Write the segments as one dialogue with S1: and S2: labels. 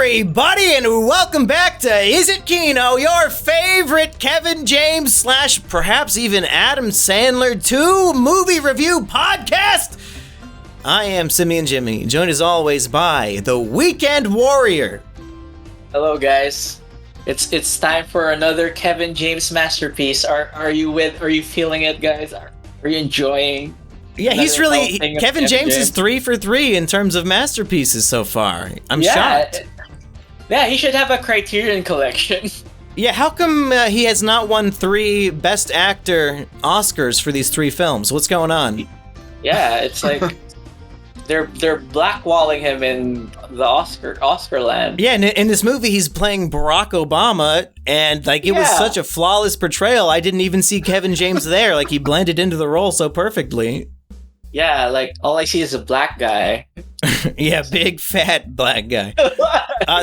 S1: everybody, and welcome back to Is It Kino, your favorite Kevin James / perhaps even Adam Sandler 2 movie review podcast. I am Simeon Jimmy, joined as always by the Weekend Warrior.
S2: Hello, guys. It's time for another Kevin James masterpiece. Are you feeling it, guys? Are you enjoying?
S1: Yeah, he's really... Kevin James is 3 for 3 in terms of masterpieces so far. I'm shocked.
S2: Yeah, he should have a Criterion collection.
S1: Yeah, how come he has not won 3 Best Actor Oscars for these 3 films? What's going on?
S2: Yeah, it's like... They're blackballing him in the Oscar land.
S1: Yeah, and in this movie, he's playing Barack Obama, and it was such a flawless portrayal. I didn't even see Kevin James there. Like, he blended into the role so perfectly.
S2: Yeah, like, all I see is a black guy.
S1: Yeah, big, fat, black guy.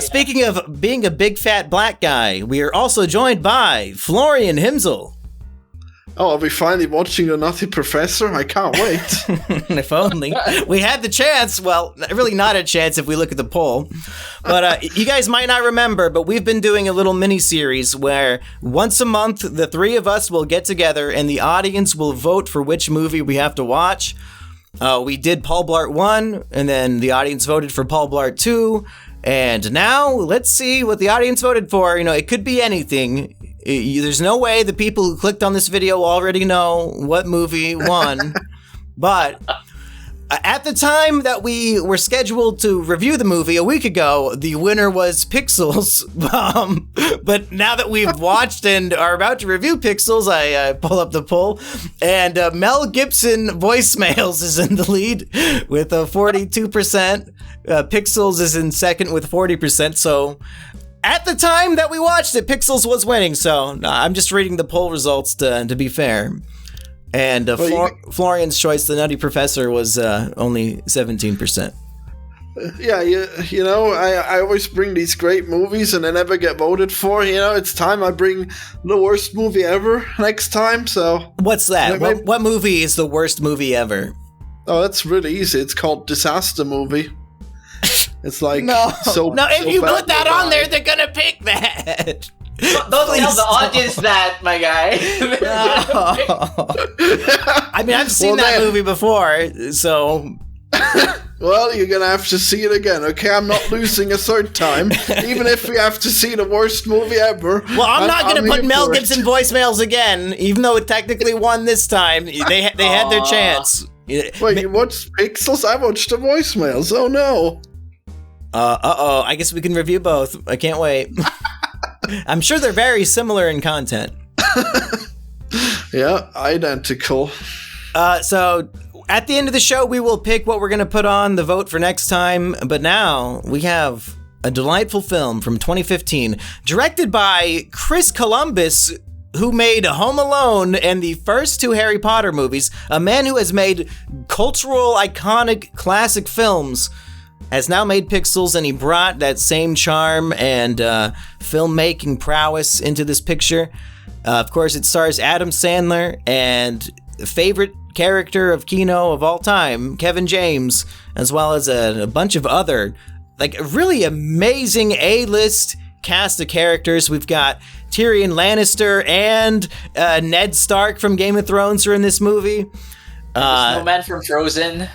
S1: Speaking of being a big, fat, black guy, we are also joined by Florian Himzel.
S3: Oh, are we finally watching The Nutty Professor? I can't wait.
S1: If only. We had the chance. Well, really not a chance if we look at the poll. But you guys might not remember, but we've been doing a little mini-series where once a month, the 3 of us will get together and the audience will vote for which movie we have to watch. We did Paul Blart 1, and then the audience voted for Paul Blart 2. And now, let's see what the audience voted for. You know, it could be anything. There's no way the people who clicked on this video already know what movie won. But at the time that we were scheduled to review the movie a week ago, the winner was Pixels. But now that we've watched and are about to review Pixels, I pull up the poll, and Mel Gibson Voicemails is in the lead with 42%. Pixels is in second with 40%. So at the time that we watched it, Pixels was winning. So I'm just reading the poll results to be fair. And Florian's choice, The Nutty Professor, was only 17%.
S3: Yeah, you know, I always bring these great movies and they never get voted for. You know, it's time I bring the worst movie ever next time. So
S1: what's that? What movie is the worst movie ever?
S3: Oh, that's really easy. It's called Disaster Movie. It's like
S1: if you put that on there, they're gonna pick that.
S2: Don't tell the audience that, my guy.
S1: I mean, I've seen that movie before, so.
S3: Well, you're gonna have to see it again, okay? I'm not losing a third time, even if we have to see the worst movie ever.
S1: Well, I'm not gonna put Mel Gibson Voicemails again, even though it technically won this time. They had their chance.
S3: Wait, you watched Pixels? I watched the Voicemails. Oh no.
S1: I guess we can review both. I can't wait. I'm sure they're very similar in content.
S3: Yeah, identical.
S1: So at the end of the show, we will pick what we're going to put on the vote for next time. But now we have a delightful film from 2015, directed by Chris Columbus, who made Home Alone and the first 2 Harry Potter movies. A man who has made cultural, iconic, classic films, has now made Pixels, and he brought that same charm and filmmaking prowess into this picture. Of course, it stars Adam Sandler and favorite character of Kino of all time, Kevin James, as well as a bunch of other, really amazing A-list cast of characters. We've got Tyrion Lannister and Ned Stark from Game of Thrones are in this movie.
S2: Snowman from Frozen.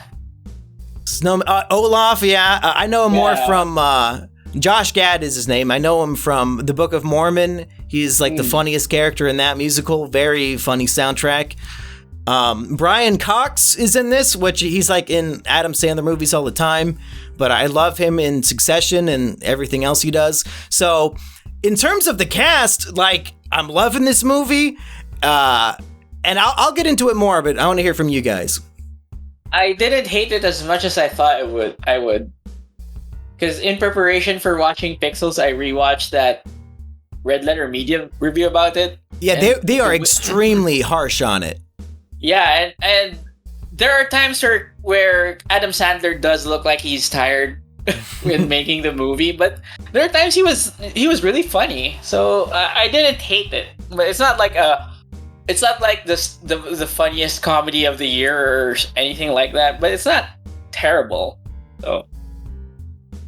S1: Olaf, yeah. I know him more from... Josh Gad is his name. I know him from The Book of Mormon. He's the funniest character in that musical. Very funny soundtrack. Brian Cox is in this, which he's in Adam Sandler movies all the time. But I love him in Succession and everything else he does. So, in terms of the cast, I'm loving this movie. And I'll get into it more, but I want to hear from you guys.
S2: I didn't hate it as much as I thought I would. Because in preparation for watching Pixels, I rewatched that Red Letter Media review about it.
S1: Yeah, they are extremely harsh on it. Yeah,
S2: and there are times where Adam Sandler does look like he's tired with making the movie, but there are times he was really funny. So I didn't hate it, but it's not like the funniest comedy of the year or anything like that. But it's not terrible. So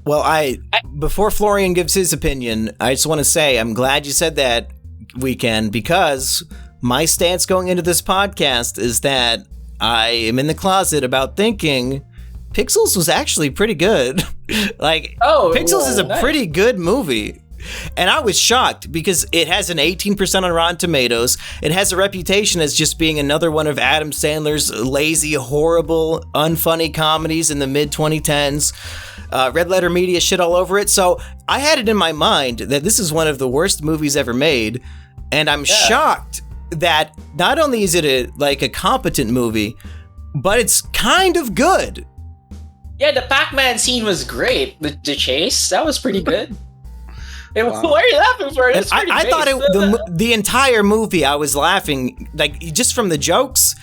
S1: Well, before Florian gives his opinion, I just want to say I'm glad you said that, Weekend, because my stance going into this podcast is that I am in the closet about thinking Pixels was actually pretty good. Pixels is a pretty good movie. And I was shocked because it has an 18% on Rotten Tomatoes. It has a reputation as just being another one of Adam Sandler's lazy, horrible, unfunny comedies in the mid-2010s. Red Letter Media shit all over it. So I had it in my mind that this is one of the worst movies ever made. And I'm shocked that not only is it a competent movie, but it's kind of good.
S2: Yeah, the Pac-Man scene was great. The chase, that was pretty good. Wow. Why are you laughing for it?
S1: I thought the entire movie, I was laughing, like, just from the jokes.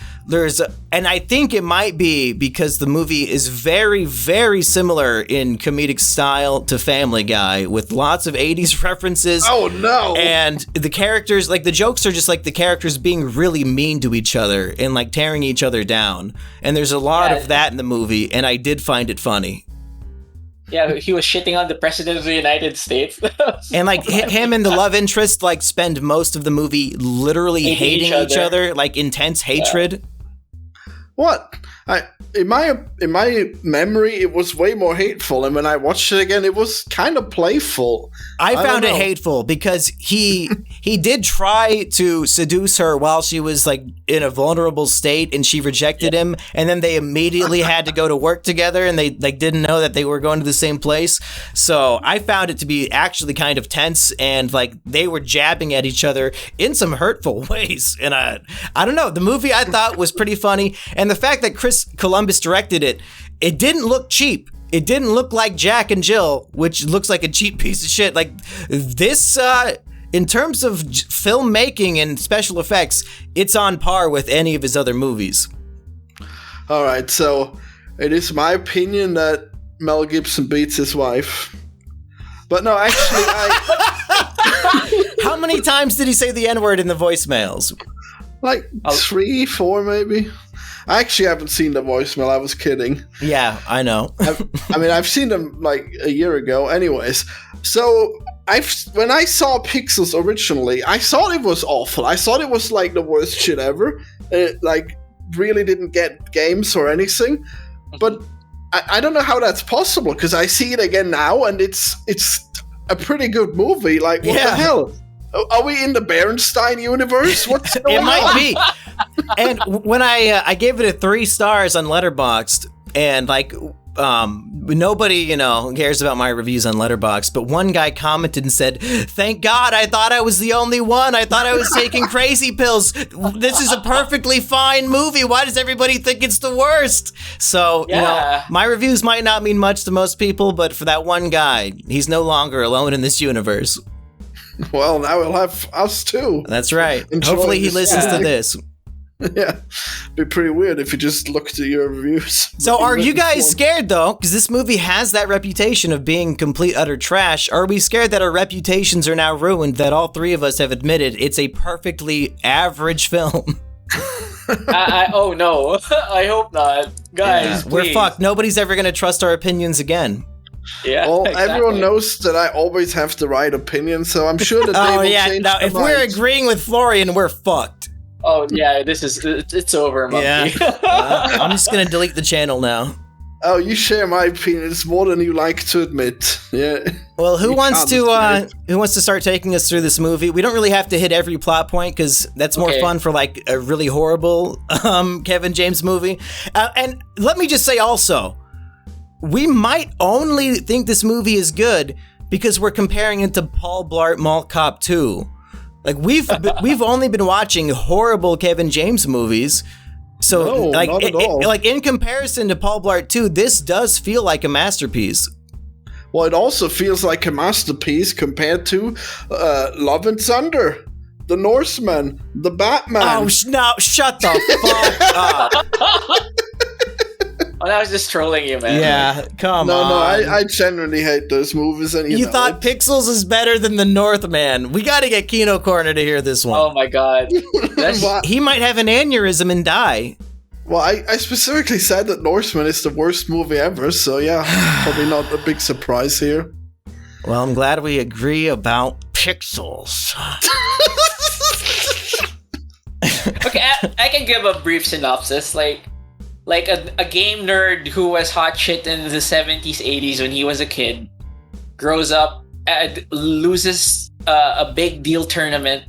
S1: And I think it might be because the movie is very, very similar in comedic style to Family Guy, with lots of 80s references.
S3: Oh, no.
S1: And the characters, like, the jokes are just like the characters being really mean to each other and, like, tearing each other down. And there's a lot of that in the movie, and I did find it funny.
S2: Yeah, he was shitting on the president of the United States.
S1: And like him and the love interest like spend most of the movie literally hating each other, like intense hatred.
S3: What? In my memory, it was way more hateful, and when I watched it again, it was kind of playful.
S1: I found it hateful because he did try to seduce her while she was like in a vulnerable state, and she rejected him. And then they immediately had to go to work together, and they like didn't know that they were going to the same place. So I found it to be actually kind of tense, and like they were jabbing at each other in some hurtful ways. And I don't know. The movie I thought was pretty funny, and the fact that Chris Columbus directed it didn't look cheap. It didn't look like Jack and Jill, which looks like a cheap piece of shit. Like this, in terms of filmmaking and special effects, it's on par with any of his other movies.
S3: All right, so it is my opinion that Mel Gibson beats his wife. But no, actually,
S1: How many times did he say the N-word in the voicemails?
S3: Like 3, 4 maybe. I actually haven't seen the voicemail. I was kidding.
S1: Yeah, I know.
S3: I've seen them like a year ago. Anyways, so when I saw Pixels originally, I thought it was awful. I thought it was like the worst shit ever. It like really didn't get games or anything. But I don't know how that's possible because I see it again now and it's a pretty good movie. Like what the hell? Are we in the Berenstain universe? What's going on?
S1: It might be. And when I gave it a 3 stars on Letterboxd, and like nobody cares about my reviews on Letterboxd, but one guy commented and said, "Thank God, I thought I was the only one. I thought I was taking crazy pills. This is a perfectly fine movie. Why does everybody think it's the worst?" So my reviews might not mean much to most people, but for that one guy, he's no longer alone in this universe.
S3: Well, now we'll have us too.
S1: That's right. Hopefully he listens to this.
S3: Yeah. Be pretty weird if you just looked at your reviews.
S1: So are you guys scared though? Because this movie has that reputation of being complete utter trash. Are we scared that our reputations are now ruined, that all 3 of us have admitted it's a perfectly average film?
S2: Oh no. I hope not. Guys,
S1: we're fucked. Nobody's ever going to trust our opinions again.
S2: Yeah,
S3: well, everyone knows that I always have the right opinion, so I'm sure that they will change their
S1: if we're agreeing with Florian, we're fucked.
S2: Oh yeah, it's over, Monkey.
S1: Yeah. I'm just gonna delete the channel now.
S3: Oh, you share my opinion. It's more than you like to admit. Yeah.
S1: Well, who wants to start taking us through this movie? We don't really have to hit every plot point because that's more fun for like a really horrible Kevin James movie. And let me just say also, we might only think this movie is good because we're comparing it to Paul Blart Mall Cop 2. Like we've only been watching horrible Kevin James movies. So
S3: not at all.
S1: Like in comparison to Paul Blart 2, this does feel like a masterpiece.
S3: Well, it also feels like a masterpiece compared to Love and Thunder, The Northman, The Batman.
S1: Oh, no, shut the fuck up.
S2: I was just trolling you, man.
S1: Yeah, come on.
S3: No, I genuinely hate those movies. And
S1: you thought Pixels is better than The Northman. We got to get Kino Corner to hear this one.
S2: Oh my god.
S1: He might have an aneurysm and die.
S3: Well, I specifically said that Norseman is the worst movie ever, so yeah, probably not a big surprise here.
S1: Well, I'm glad we agree about Pixels.
S2: Okay, I can give a brief synopsis. Like a game nerd who was hot shit in the 70s, 80s when he was a kid, grows up and loses a big deal tournament,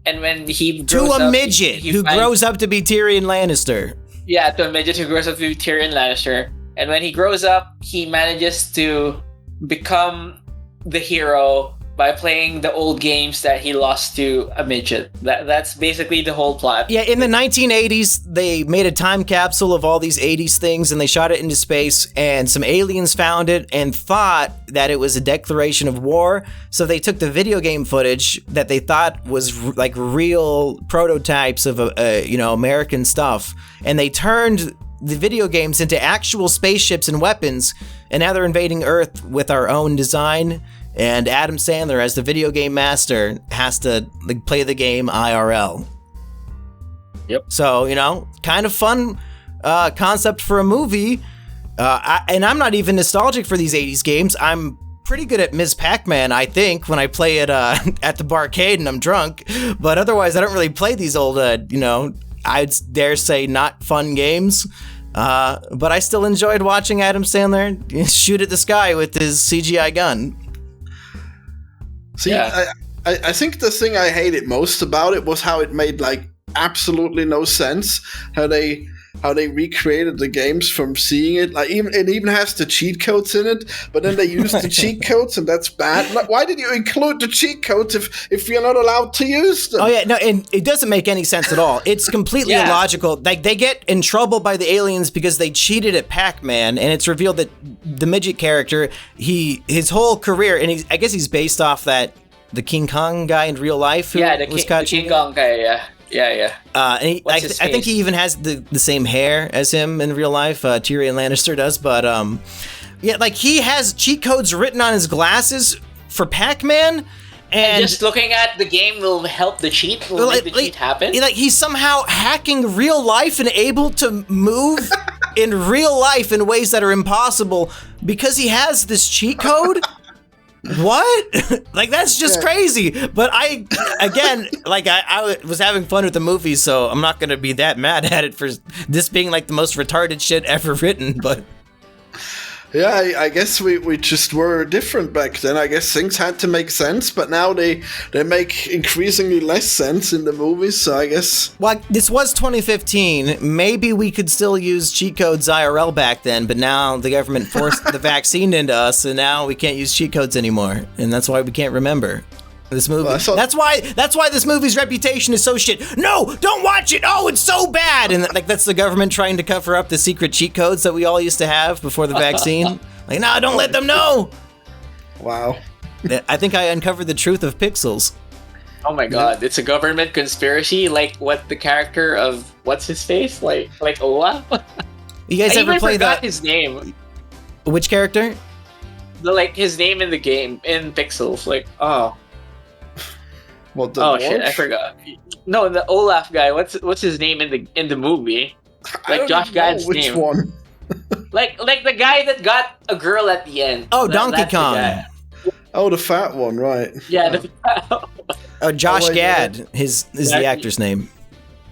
S2: and when he grows
S1: to a
S2: up,
S1: midget who grows up to be Tyrion Lannister.
S2: Yeah, to a midget who grows up to be Tyrion Lannister. And when he grows up, he manages to become the hero by playing the old games that he lost to a midget. That's basically the whole plot.
S1: Yeah, in the 1980s, they made a time capsule of all these 80s things and they shot it into space, and some aliens found it and thought that it was a declaration of war. So they took the video game footage that they thought was like real prototypes of American stuff, and they turned the video games into actual spaceships and weapons, and now they're invading Earth with our own design. And Adam Sandler, as the video game master, has to play the game IRL.
S2: Yep.
S1: So, kind of fun concept for a movie. And I'm not even nostalgic for these 80s games. I'm pretty good at Ms. Pac-Man, I think, when I play it at the barcade and I'm drunk. But otherwise, I don't really play these old, I'd dare say not fun games. But I still enjoyed watching Adam Sandler shoot at the sky with his CGI gun.
S3: See, yeah. I think the thing I hated most about it was how it made absolutely no sense. How they recreated the games from seeing it. It even has the cheat codes in it, but then they use the cheat codes, and that's bad. Why did you include the cheat codes if you're not allowed to use them?
S1: Oh yeah, no, and it doesn't make any sense at all. It's completely illogical. They get in trouble by the aliens because they cheated at Pac-Man, and it's revealed that the midget character, his whole career, and I guess he's based off the King Kong guy in real life.
S2: The King Kong guy. Yeah.
S1: And I think he even has the same hair as him in real life. Tyrion Lannister does, but he has cheat codes written on his glasses for Pac-Man. And
S2: just looking at the game will help the cheat. Will make the cheat happen.
S1: He's somehow hacking real life and able to move in real life in ways that are impossible because he has this cheat code. What? That's just crazy. But I was having fun with the movie, so I'm not gonna be that mad at it for this being the most retarded shit ever written. But
S3: yeah, I guess we just were different back then. I guess things had to make sense, but now they make increasingly less sense in the movies, so I guess...
S1: Well, this was 2015. Maybe we could still use cheat codes IRL back then, but now the government forced the vaccine into us, and now we can't use cheat codes anymore, and that's why we can't remember this movie. Well, that's why this movie's reputation is so shit. No, don't watch it. Oh, it's so bad. And that's the government trying to cover up the secret cheat codes that we all used to have before the vaccine. No, don't let them know.
S3: Wow.
S1: I think I uncovered the truth of Pixels.
S2: Oh my god, it's a government conspiracy, like what the character of what's his face, like Olaf.
S1: You guys ever play that?
S2: His name.
S1: Which character?
S2: His name in the game in Pixels. Shit, I forgot. No, the Olaf guy. What's his name in the movie? Josh Gad's name. Which one? like the guy that got a girl at the end.
S1: Oh, Donkey Kong.
S3: Oh, the fat one, right?
S2: Yeah, the fat one.
S1: Josh Gad. Is the actor's name.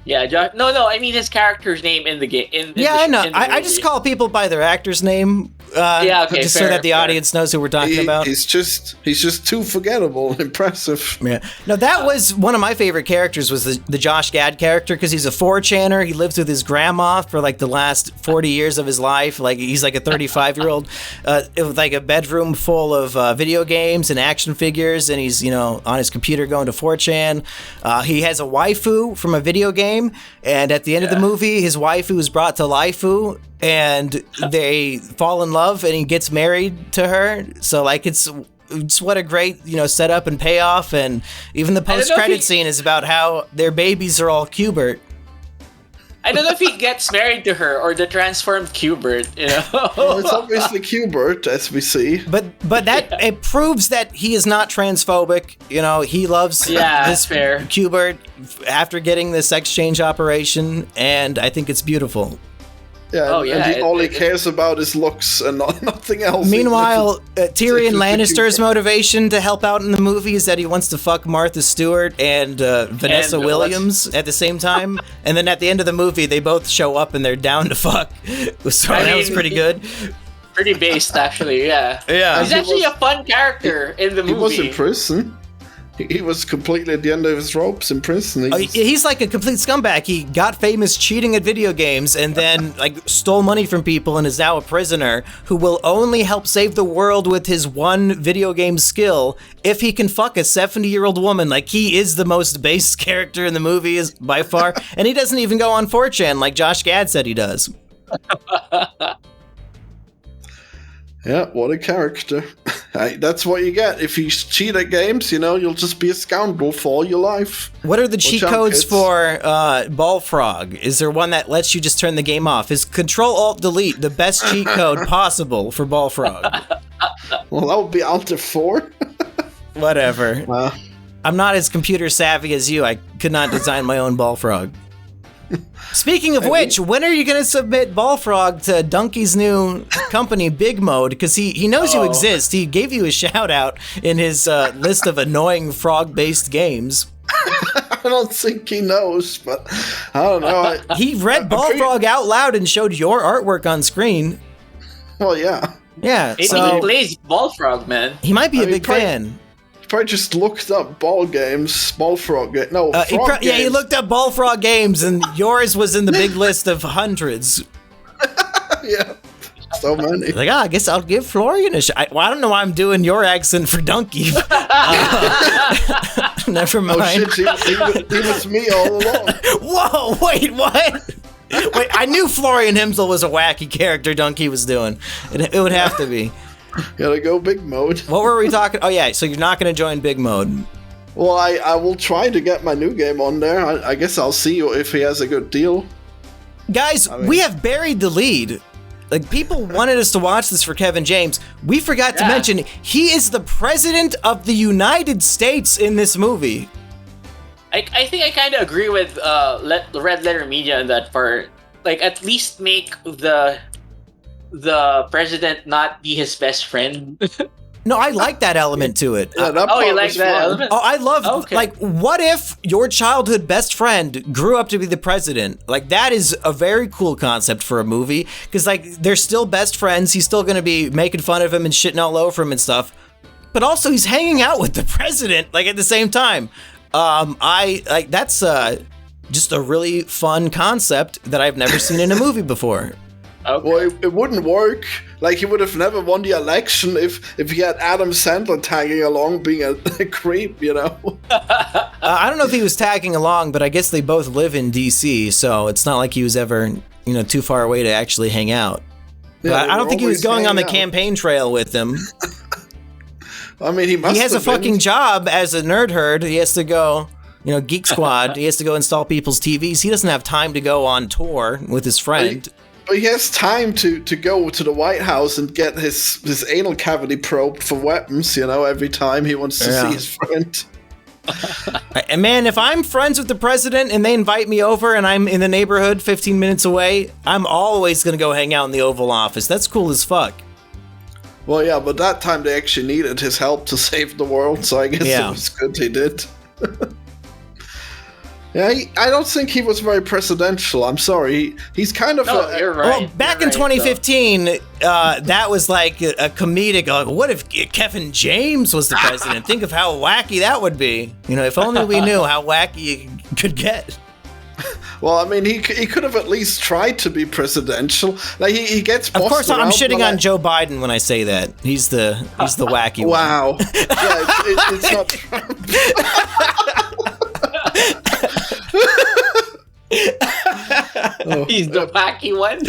S2: Yeah, Josh. No. I mean his character's name in the game.
S1: I know. I just call people by their actor's name. Just so that the audience knows who we're talking about.
S3: He's just too forgettable and impressive.
S1: Yeah. No, that was one of my favorite characters was the Josh Gad character because he's a 4chaner. He lives with his grandma for the last 40 years of his life. He's a 35-year-old with a bedroom full of video games and action figures, and he's on his computer going to 4chan. He has a waifu from a video game, and at the end of the movie, his waifu is brought to life. And they fall in love, and he gets married to her. So it's what a great setup and payoff. And even the post-credit scene is about how their babies are all Q*bert.
S2: I don't know if he gets married to her or the transformed Q*bert.
S3: Well, it's obviously Q*bert, as we see.
S1: But that it proves that he is not transphobic. He loves this
S2: fair
S1: Q*bert after getting this sex change operation, and I think it's beautiful.
S3: Yeah,
S2: Oh, yeah,
S3: and all he
S2: it-
S3: cares about is looks and nothing else.
S1: Meanwhile, Tyrion
S3: it's-
S1: Lannister's motivation to help out in the movie is that he wants to fuck Martha Stewart and Vanessa
S2: And
S1: Williams at the same time. And then at the end of the movie, they both show up and they're down to fuck. So
S2: I
S1: that was
S2: mean-
S1: pretty good.
S2: Pretty based, actually. Yeah.
S1: Yeah.
S2: He's actually a fun character in the
S3: he
S2: movie.
S3: was in prison. He was completely at the end of his ropes in prison.
S1: He's like a complete scumbag. He got famous cheating at video games and then like stole money from people and is now a prisoner who will only help save the world with his one video game skill if he can fuck a 70-year-old woman. Like, he is the most base character in the movie is by far, and he doesn't even go on 4chan like Josh Gad said he does.
S3: Yeah, what a character. Hey, that's what you get. If you cheat at games, you'll just be a scoundrel for all your life.
S1: What are the cheat
S3: out,
S1: codes
S3: kids.
S1: for Bullfrog? Is there one that lets you just turn the game off? Is Control-Alt-Delete the best cheat code possible for Bullfrog?
S3: Well, that would be Alt F4.
S1: Whatever.
S3: Uh,
S1: I'm not as computer savvy as you. I could not design my own Bullfrog. Speaking of which, when are you going to submit Bullfrog to Donkey's new company, Big Mode? Because he knows you exist. He gave you a shout out in his list of annoying frog-based games.
S3: I don't think he knows, but I don't know.
S1: He read Bullfrog out loud and showed your artwork on screen.
S3: Well, yeah.
S1: Yeah,
S2: Maybe he
S1: so
S2: plays Bullfrog, man.
S1: he might be
S3: I
S1: a
S3: mean,
S1: big
S3: probably-
S1: fan.
S3: Probably just looked up ball games, Bullfrog game. No, frog
S1: Yeah, he
S3: games.
S1: looked up Bullfrog games, and yours was in the big list of hundreds.
S3: Yeah, so many.
S1: Like, I guess I'll give Florian a shot. I don't know why I'm doing your accent for Donkey. Never
S3: Oh
S1: mind.
S3: shit, he was me all along.
S1: Whoa, wait, what? Wait, I knew Florian Himsel was a wacky character Donkey was doing. It would have to be.
S3: Gotta go big mode.
S1: What were we talking? Oh, yeah, so you're not going to join Big Mode.
S3: Well, I will try to get my new game on there. I guess I'll see if he has a good deal.
S1: Guys, we have buried the lead. Like, people wanted us to watch this for Kevin James. We forgot to
S2: Yeah.
S1: mention, he is the president of the United States in this movie.
S2: I think I kind of agree with the Red Letter Media in that part. Like, at least make the president not be his best friend.
S1: No, I like that element to it.
S3: Yeah, that
S2: Oh,
S3: part
S2: you like
S3: was
S2: that
S3: fun.
S2: element?
S1: Oh, I love,
S2: Okay.
S1: like, what if your childhood best friend grew up to be the president? Like, that is a very cool concept for a movie, because, like, they're still best friends, he's still gonna be making fun of him and shitting all over him and stuff, but also he's hanging out with the president, like, at the same time. That's just a really fun concept that I've never seen in a movie before.
S2: Okay.
S3: Well, it wouldn't work. Like, he would have never won the election if he had Adam Sandler tagging along being a creep,
S1: I don't know if he was tagging along, but I guess they both live in DC, so it's not like he was ever, too far away to actually hang out.
S3: Yeah,
S1: But
S3: they
S1: I don't
S3: were
S1: think he was
S3: always
S1: going on the
S3: hanging out.
S1: campaign trail with them.
S3: I mean, he must
S1: He has a
S3: have been.
S1: fucking job as a nerd herd. He has to go, Geek Squad. He has to go install people's TVs. He doesn't have time to go on tour with his friend.
S3: But he has time to go to the White House and get his anal cavity probed for weapons, every time he wants to
S1: Yeah.
S3: see his friend.
S1: And man, if I'm friends with the president and they invite me over and I'm in the neighborhood 15 minutes away, I'm always going to go hang out in the Oval Office. That's cool as fuck.
S3: Well, yeah, but that time they actually needed his help to save the world, so I guess
S1: Yeah.
S3: it was good he did. Yeah, I don't think he was very presidential. I'm sorry. He's kind of
S2: No, you're right.
S1: Well, back
S2: You're
S1: in
S2: right,
S1: 2015, that was like a comedic, what if Kevin James was the president? Think of how wacky that would be. If only we knew how wacky it could get.
S3: Well, I mean, he could have at least tried to be presidential. Like he gets.
S1: Of
S3: bossed
S1: course, I'm
S3: around,
S1: shitting
S3: but
S1: on Joe Biden when I say that. He's the wacky one.
S3: Wow. Yeah, it's not Trump.
S2: He's the wacky one.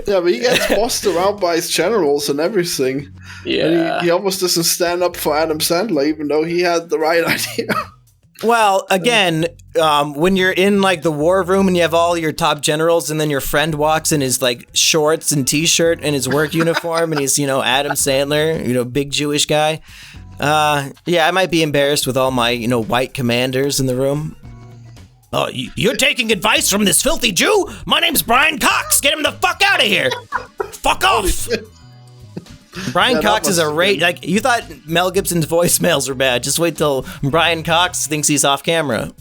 S3: Yeah, but he gets bossed around by his generals and everything.
S2: Yeah.
S3: And he almost doesn't stand up for Adam Sandler, even though he had the right idea.
S1: Well, again, when you're in like the war room and you have all your top generals, and then your friend walks in his like shorts and t-shirt and his work uniform, and he's Adam Sandler, big Jewish guy. Yeah, I might be embarrassed with all my white commanders in the room. Oh, you're taking advice from this filthy Jew? My name's Brian Cox. Get him the fuck out of here. Fuck off. Brian Cox is a rate. Like, you thought Mel Gibson's voicemails were bad. Just wait till Brian Cox thinks he's off camera.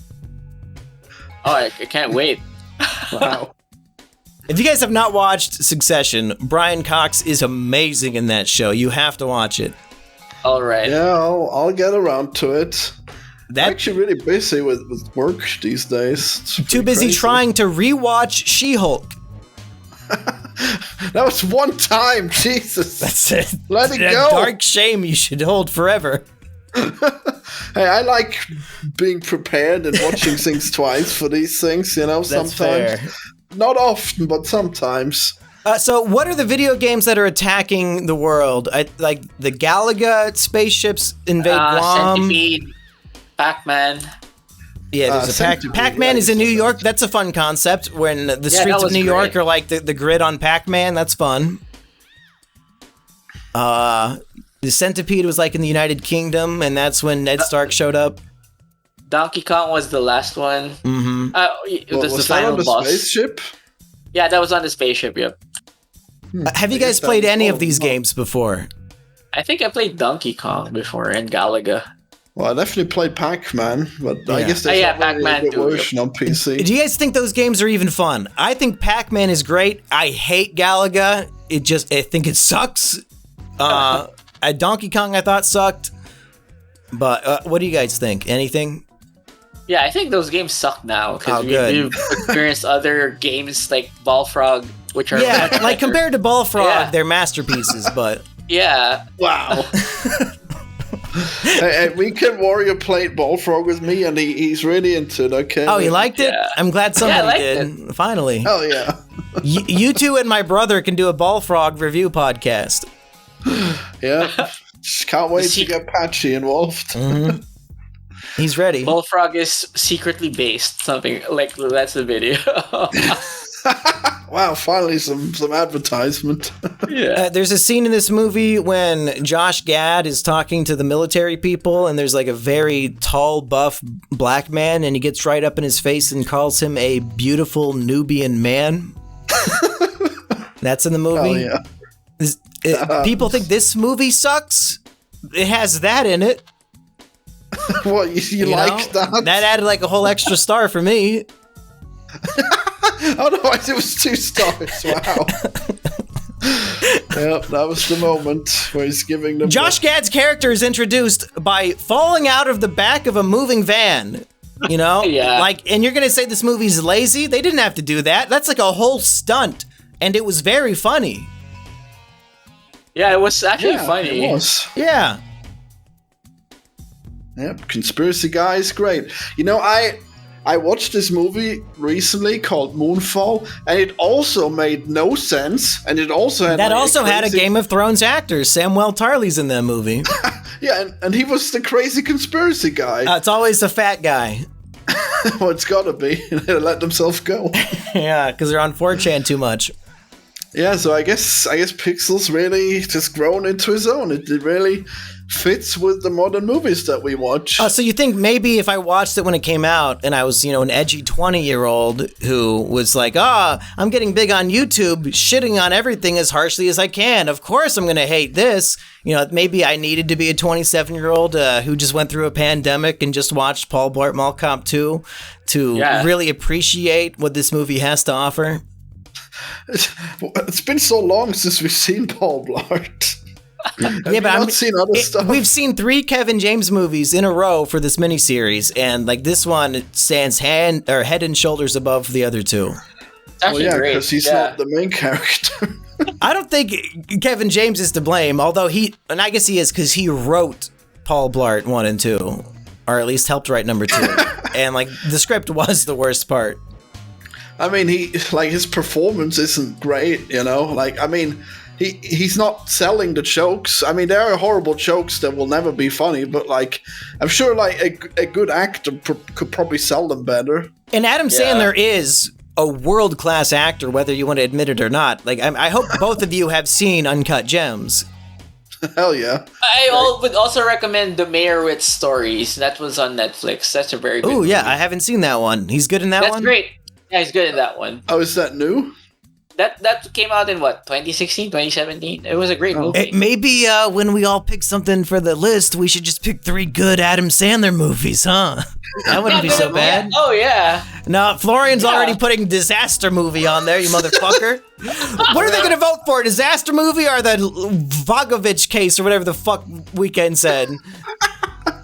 S2: Oh, I can't wait.
S3: Wow.
S1: If you guys have not watched Succession, Brian Cox is amazing in that show. You have to watch it.
S2: All right.
S3: Yeah, I'll get around to it. I'm
S1: That
S3: actually really busy with work these days. It's
S1: too
S3: pretty
S1: busy
S3: crazy.
S1: trying to rewatch She-Hulk.
S3: That was one time, Jesus.
S1: That's it.
S3: Let it
S1: That
S3: go.
S1: dark shame you should hold forever.
S3: Hey, I like being prepared and watching things twice for these things, you know,
S1: That's
S3: sometimes.
S1: fair.
S3: Not often, but sometimes.
S1: So what are the video games that are attacking the world? Like the Galaga spaceships invade Guam.
S2: Centipede, Pac-Man.
S1: Yeah, there's a
S3: Centipede,
S1: Pac-Man
S3: yeah,
S1: is in
S3: you
S1: New
S3: said
S1: York. That's a fun concept. When the
S2: that
S1: streets of
S2: was
S1: New York
S2: great.
S1: are like the grid on Pac-Man, that's fun. The Centipede was like in the United Kingdom, and that's when Ned Stark showed up.
S2: Donkey Kong was the last one.
S1: Mm-hmm.
S2: It was the
S3: was that
S2: final
S3: on the
S2: boss.
S3: spaceship?
S2: Yeah, that was on the spaceship. Yep.
S1: Have you
S3: I
S1: guys
S3: guess that
S1: played
S3: was
S1: any of
S3: all-
S1: these
S3: no.
S1: games before?
S2: I think I played Donkey Kong before and Galaga.
S3: Well, I definitely played Pac-Man, but I
S1: Yeah.
S3: guess there's
S2: Yeah,
S3: not really
S2: Pac-Man
S3: a good
S2: too,
S3: version on PC.
S1: Do you guys think those games are even fun? I think Pac-Man is great. I hate Galaga. I think it sucks. Donkey Kong I thought sucked. But what do you guys think? Anything?
S2: Yeah, I think those games suck now
S1: Oh,
S2: because
S1: good.
S2: we've experienced other games like Ballfrog, which are
S1: Yeah,
S2: much
S1: like
S2: better.
S1: compared to Bullfrog,
S2: Yeah.
S1: they're masterpieces, but
S2: Yeah,
S3: Wow. Hey, Weekend Warrior played Bullfrog with me, and he's really into it, okay?
S1: oh, you liked it?
S2: Yeah.
S1: I'm glad somebody
S2: liked
S1: did. Finally.
S3: Hell yeah.
S1: You two and my brother can do a Bullfrog review podcast.
S3: Yeah. Just can't wait to
S2: See-
S3: get Patchy involved.
S1: Mhm. He's ready.
S2: Bullfrog is secretly based. Something like that's the video.
S3: Wow, finally some advertisement.
S2: Yeah.
S1: There's a scene in this movie when Josh Gad is talking to the military people, and there's like a very tall, buff black man, and he gets right up in his face and calls him a beautiful Nubian man. That's in the movie.
S3: Hell yeah.
S1: People think this movie sucks. It has that in it.
S3: What, you
S1: You
S3: like
S1: know?
S3: that?
S1: That added like a whole extra star for me.
S3: Otherwise, it was 2 stars. Wow. Yep, that was the moment where he's giving them.
S1: Josh Gad's character is introduced by falling out of the back of a moving van. You know?
S2: Yeah.
S1: Like, and you're gonna say this movie's lazy? They didn't have to do that. That's like a whole stunt. And it was very funny.
S2: Yeah, it was actually
S3: Yeah,
S2: funny.
S3: It was.
S1: Yeah.
S3: Yep, Conspiracy Guy is great. You know, I watched this movie recently called Moonfall, and it also made no sense, and it also had
S1: That
S3: like,
S1: also had a
S3: crazy-
S1: Game of Thrones actor. Samuel Tarly's in that movie.
S3: Yeah, and he was the crazy conspiracy guy.
S1: It's always the fat guy.
S3: Well, it's gotta be. They let themselves go.
S1: Yeah, because they're on 4chan too much.
S3: Yeah, so I guess Pixel's really just grown into his own. It really fits with the modern movies that we watch.
S1: So you think maybe if I watched it when it came out and I was, an edgy 20-year-old who was like, I'm getting big on YouTube, shitting on everything as harshly as I can. Of course I'm going to hate this. Maybe I needed to be a 27-year-old who just went through a pandemic and just watched Paul Blart Mall Cop 2 to really appreciate what this movie has to offer.
S3: It's been so long since we've seen Paul Blart. Have you not seen other stuff?
S1: We've seen 3 Kevin James movies in a row for this miniseries, and like this one stands head and shoulders above the other 2.
S2: It's actually great.
S3: because he's not the main character.
S1: I don't think Kevin James is to blame, although and I guess he is because he wrote Paul Blart 1 and 2, or at least helped write number 2, and like the script was the worst part.
S3: I mean, his performance isn't great, Like, I mean, he's not selling the jokes. I mean, there are horrible jokes that will never be funny, but like, I'm sure like a good actor could probably sell them better.
S1: And Adam Sandler is a world-class actor, whether you want to admit it or not. Like, I hope both of you have seen Uncut Gems.
S3: Hell yeah.
S2: would also recommend The Meyerowitz Stories. That was on Netflix. That's a very good
S1: Oh
S2: movie.
S1: yeah, I haven't seen that one. He's good in that
S2: That's
S1: one?
S2: great. Yeah, he's good in that one.
S3: Oh, is that new?
S2: That came out in what, 2016, 2017? It was a great movie.
S1: Maybe when we all pick something for the list, we should just pick 3 good Adam Sandler movies, huh? That wouldn't be so bad.
S2: Oh yeah.
S1: No, Florian's already putting disaster movie on there, you motherfucker. What are they going to vote for? Disaster movie or the Vagovich case or whatever the fuck Weekend said?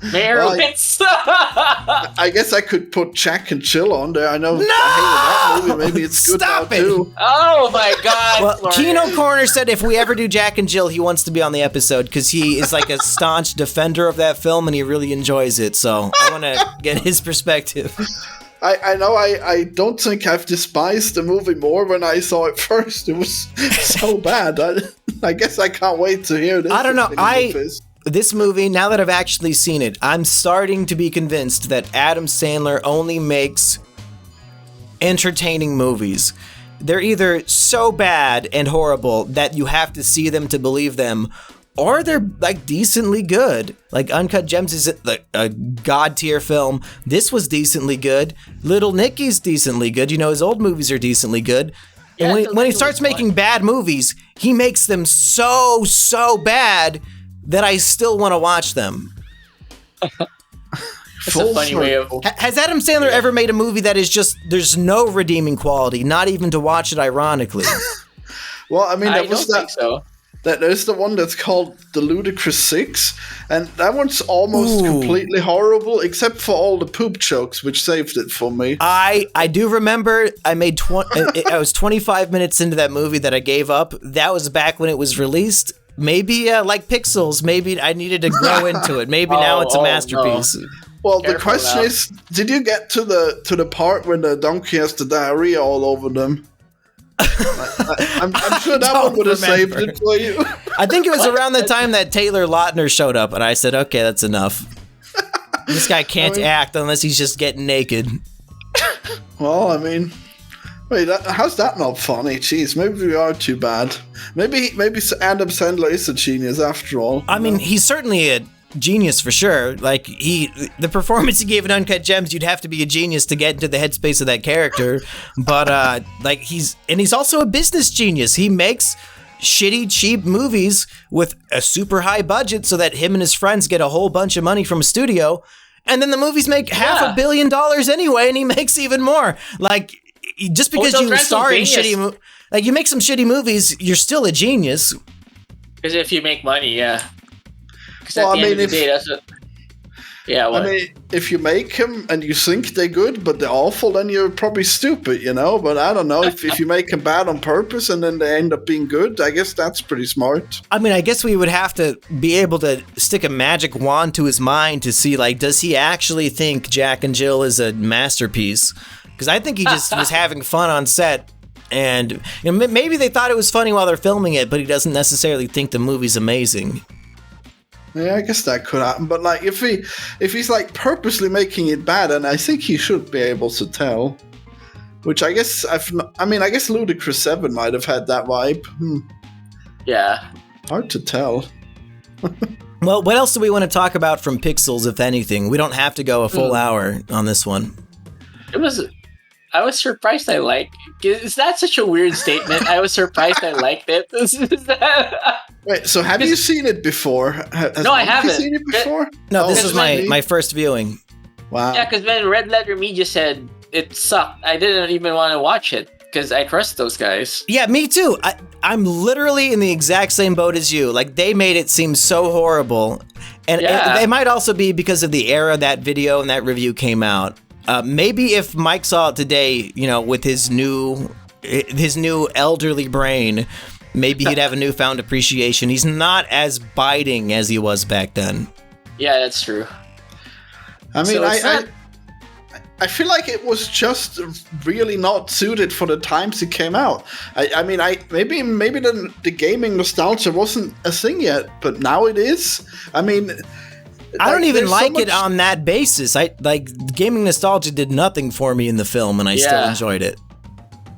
S2: Meyerowitz.
S3: I guess I could put Jack and Jill on there. I know. No! I hated that movie. Maybe it's good
S1: Stop
S3: now
S1: it!
S3: too.
S2: Oh my god.
S1: Well, Kino Corner said if we ever do Jack and Jill, he wants to be on the episode because he is like a staunch defender of that film and he really enjoys it. So I want to get his perspective.
S3: I know I don't think I've despised the movie more when I saw it first. It was so bad. I guess I can't wait to hear this.
S1: I don't know.
S3: opinion of his.
S1: This movie, now that I've actually seen it, I'm starting to be convinced that Adam Sandler only makes entertaining movies. They're either so bad and horrible that you have to see them to believe them, or they're like decently good. Like Uncut Gems is like a god tier film. This was decently good. Little Nicky's decently good. You know, his old movies are decently good. And when he starts making bad movies, he makes them so bad that I still want to watch them.
S2: It's a funny way of...
S1: Has Adam Sandler ever made a movie that is just, there's no redeeming quality, not even to watch it ironically?
S3: Well, I mean,
S2: I don't think so.
S3: There's the one that's called The Ludicrous Six, and that one's almost completely horrible, except for all the poop jokes, which saved it for me.
S1: I do remember I made I was 25 minutes into that movie that I gave up. That was back when it was released. Maybe like Pixels, maybe I needed to grow into it. Maybe now it's a masterpiece.
S2: No.
S3: Well, the
S2: Careful
S3: question
S2: now.
S3: is, did you get to the part when the donkey has the diarrhea all over them? I'm sure that
S1: Don't
S3: one would have saved
S1: remember.
S3: it for you.
S1: I think it was around the time that Taylor Lautner showed up, and I said, okay, that's enough. This guy can't act unless he's just getting naked.
S3: Well, I mean, wait, how's that not funny? Jeez, maybe we are too bad. Maybe Adam Sandler is a genius after all.
S1: I mean, he's certainly a genius for sure. Like the performance he gave in Uncut Gems, you'd have to be a genius to get into the headspace of that character. But like he's also a business genius. He makes shitty, cheap movies with a super high budget so that him and his friends get a whole bunch of money from a studio. And then the movies make $500 million anyway, and he makes even more. Like, just because
S2: Hotel
S1: you star in
S2: Transylvania.
S1: shitty like you make some shitty movies, you're still a genius.
S2: Because if you make money, yeah. Because
S3: Well,
S2: at the
S3: I
S2: end
S3: mean,
S2: of the day, that's what... Yeah, what?
S3: I mean, if you make them and you think they're good, but they're awful, then you're probably stupid, you know? But I don't know, if you make them bad on purpose and then they end up being good, I guess that's pretty smart.
S1: I mean, I guess we would have to be able to stick a magic wand to his mind to see, like, does he actually think Jack and Jill is a masterpiece? Because I think he just was having fun on set. And you know, maybe they thought it was funny while they're filming it, but he doesn't necessarily think the movie's amazing.
S3: Yeah, I guess that could happen. But like, if he's like purposely making it bad, and I think he should be able to tell. Which I guess I guess Ludacris 7 might have had that vibe.
S2: Yeah.
S3: Hard to tell.
S1: Well, what else do we want to talk about from Pixels, if anything? We don't have to go a full hour on this one.
S2: I was surprised I liked it. Is that such a weird statement? I was surprised I liked it.
S3: Wait, so have you seen it before?
S2: No, I haven't.
S3: Have you seen it before?
S1: No, this
S3: Oh,
S1: was
S3: really?
S1: my first viewing.
S3: Wow.
S2: Yeah, because when Red Letter Media said it sucked, I didn't even want to watch it because I trust those guys.
S1: Yeah, me too. I'm literally in the exact same boat as you. Like, they made it seem so horrible. And it might also be because of the era that video and that review came out. Maybe if Mike saw it today, you know, with his new elderly brain, maybe he'd have a newfound appreciation. He's not as biting as he was back then.
S2: Yeah, that's true.
S3: I mean,
S2: So
S3: I feel like it was just really not suited for the times it came out. I mean, maybe the gaming nostalgia wasn't a thing yet, but now it is. I mean,
S1: I don't even
S3: there's so
S1: like
S3: much-
S1: it on that basis. Gaming nostalgia did nothing for me in the film, and I still enjoyed it.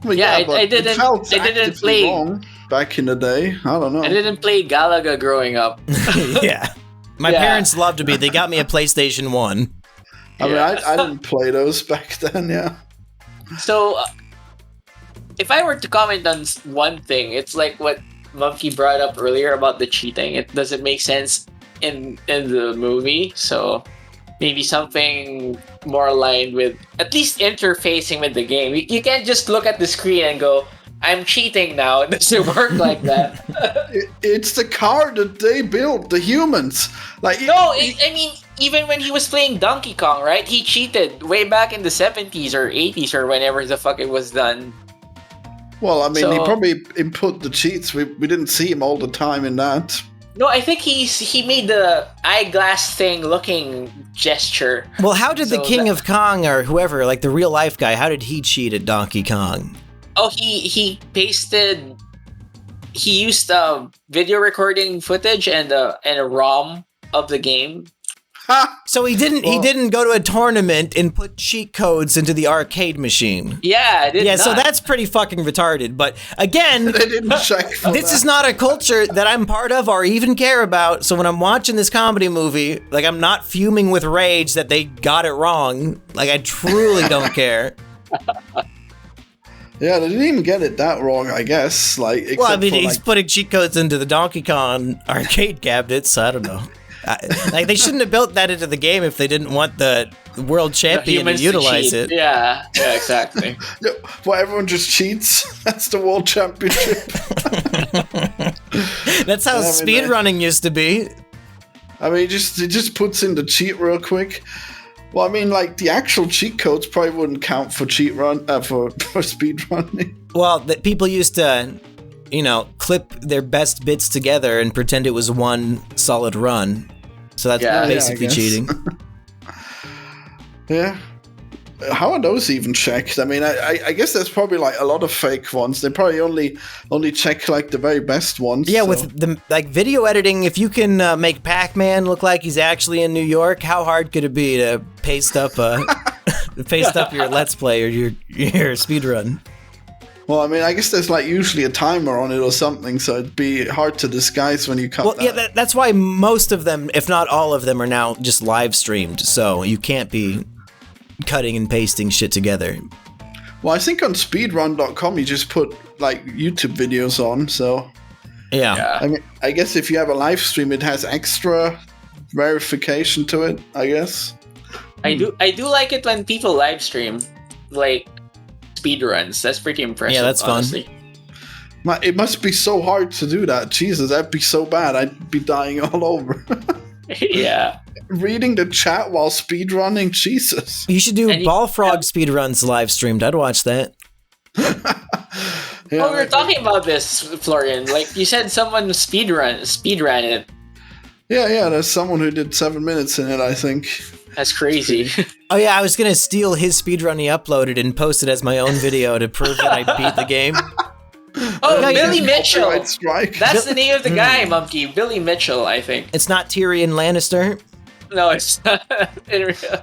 S3: Well,
S2: Yeah,
S3: but
S2: I
S3: it
S2: didn't
S3: felt
S2: play.
S3: actively wrong. back in the day. I don't know.
S2: I didn't play Galaga growing up.
S1: Yeah. My
S2: Yeah.
S1: parents loved me. They got me a PlayStation 1.
S3: I mean,
S2: Yeah.
S3: I didn't play those back then. Yeah.
S2: So, if I were to comment on one thing, it's like what Monkey brought up earlier about the cheating. It doesn't make sense in the movie. So, maybe something more aligned with at least interfacing with the game. You can't just look at the screen and go, I'm cheating now. It doesn't work like that.
S3: It's the car that they built, the humans. Like
S2: No, I mean, even when he was playing Donkey Kong, right? He cheated way back in the 70s or 80s or whenever the fuck it was done.
S3: well, I mean, he
S2: So-
S3: probably input the cheats. We didn't see him all the time in that.
S2: No, I think he made the eyeglass thing looking gesture.
S1: Well, how did the
S2: So
S1: King
S2: that-
S1: of Kong or whoever, like the real life guy, how did he cheat at Donkey Kong?
S2: Oh, he pasted. He used video recording footage and a ROM of the game.
S3: Ha!
S1: So he didn't go to a tournament and put cheat codes into the arcade machine.
S2: Yeah, I did
S1: Yeah,
S2: not.
S1: so that's pretty fucking retarded. But again,
S3: They didn't check for
S1: this
S3: that.
S1: is not a culture that I'm part of or even care about. So when I'm watching this comedy movie, like I'm not fuming with rage that they got it wrong. Like I truly don't care.
S3: Yeah, they didn't even get it that wrong, I guess. Like, except
S1: Well, I mean,
S3: for,
S1: he's
S3: like,
S1: putting cheat codes into the Donkey Kong arcade cabinets. I don't know. Like they shouldn't have built that into the game if they didn't want the world
S2: The
S1: champion to
S2: humans
S1: utilize
S2: cheat.
S1: it.
S2: Yeah, exactly.
S3: no, well, everyone just cheats. That's the world championship.
S1: That's how
S3: I mean,
S1: speedrunning used to be.
S3: I mean, it just puts in the cheat real quick. Well, I mean, like the actual cheat codes probably wouldn't count for for speed running.
S1: Well, that people used to, clip their best bits together and pretend it was one solid run. So that's
S2: Yeah,
S1: basically
S3: I guess.
S1: cheating.
S3: Yeah. How are those even checked? I mean, I guess there's probably like a lot of fake ones. They probably only check like the very best ones.
S1: Yeah,
S3: so-
S1: with the video editing, if you can make Pac-Man look like he's actually in New York, how hard could it be to paste up your Let's Play or your speed run?
S3: Well, I mean, I guess there's like usually a timer on it or something, so it'd be hard to disguise when you cut
S1: Well,
S3: that.
S1: yeah, that's why most of them, if not all of them, are now just live streamed. So you can't be cutting and pasting shit together.
S3: Well, I think on speedrun.com you just put like YouTube videos on, so
S1: Yeah.
S2: Yeah.
S3: I mean, I guess if you have a live stream, it has extra verification to it, I guess.
S2: I do like it when people live stream like speedruns. That's pretty impressive.
S1: Yeah, that's fun.
S2: honestly.
S3: It must be so hard to do that. Jesus, that'd be so bad. I'd be dying all over.
S2: Yeah.
S3: Reading the chat while speedrunning, Jesus.
S1: You should do
S2: And you-
S1: Ball Frog speedruns live streamed. I'd watch that.
S3: Yeah,
S2: Oh, we were talking about this, Florian. Like you said, someone speedran it.
S3: yeah, there's someone who did 7 minutes in it, I think.
S2: That's crazy.
S1: Oh yeah, I was gonna steal his speedrun he uploaded and post it as my own video to prove that I beat the game.
S2: Oh,
S1: No, you
S2: Billy
S1: didn't
S2: Mitchell.
S3: Copyright strike.
S2: That's the name of the guy, Monkey. Billy Mitchell, I think.
S1: It's not Tyrion Lannister.
S2: No, it's not. In real...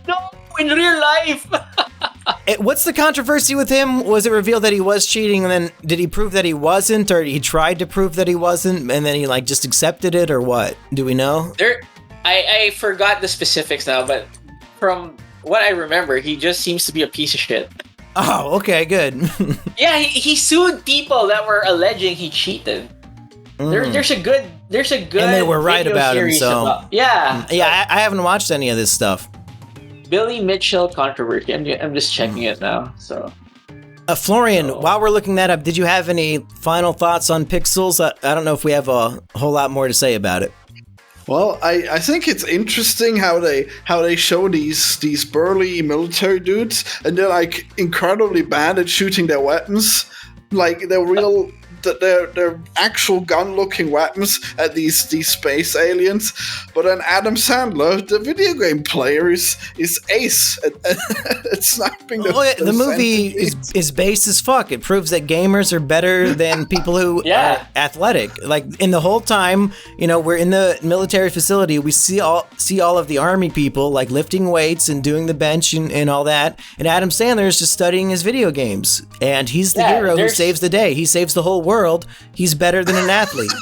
S2: No, in real life.
S1: What's the controversy with him? Was it revealed that he was cheating, and then did he prove that he wasn't, or he tried to prove that he wasn't, and then he like just accepted it, or what? Do we know?
S2: I forgot the specifics now, but from what I remember, he just seems to be a piece of shit.
S1: Oh, okay, good.
S2: Yeah, he sued people that were alleging he cheated. There's a good
S1: And they were right
S2: video
S1: about him,
S2: series
S1: so-
S2: yeah.
S1: Yeah, I haven't watched any of this stuff.
S2: Billy Mitchell controversy. I'm just checking it now. So
S1: Florian, while we're looking that up, did you have any final thoughts on Pixels? I don't know if we have a whole lot more to say about it.
S3: Well, I think it's interesting how they show these burly military dudes, and they're like incredibly bad at shooting their weapons. Like they're real they're actual gun-looking weapons at these space aliens. But then Adam Sandler, the video game player, is ace at sniping
S1: the movie is base as fuck. It proves that gamers are better than people who are athletic. Like, in the whole time, we're in the military facility, we see all of the army people like lifting weights and doing the bench and all that, and Adam Sandler is just studying his video games, and he's the hero who saves the day. He saves the whole world. He's better than an athlete.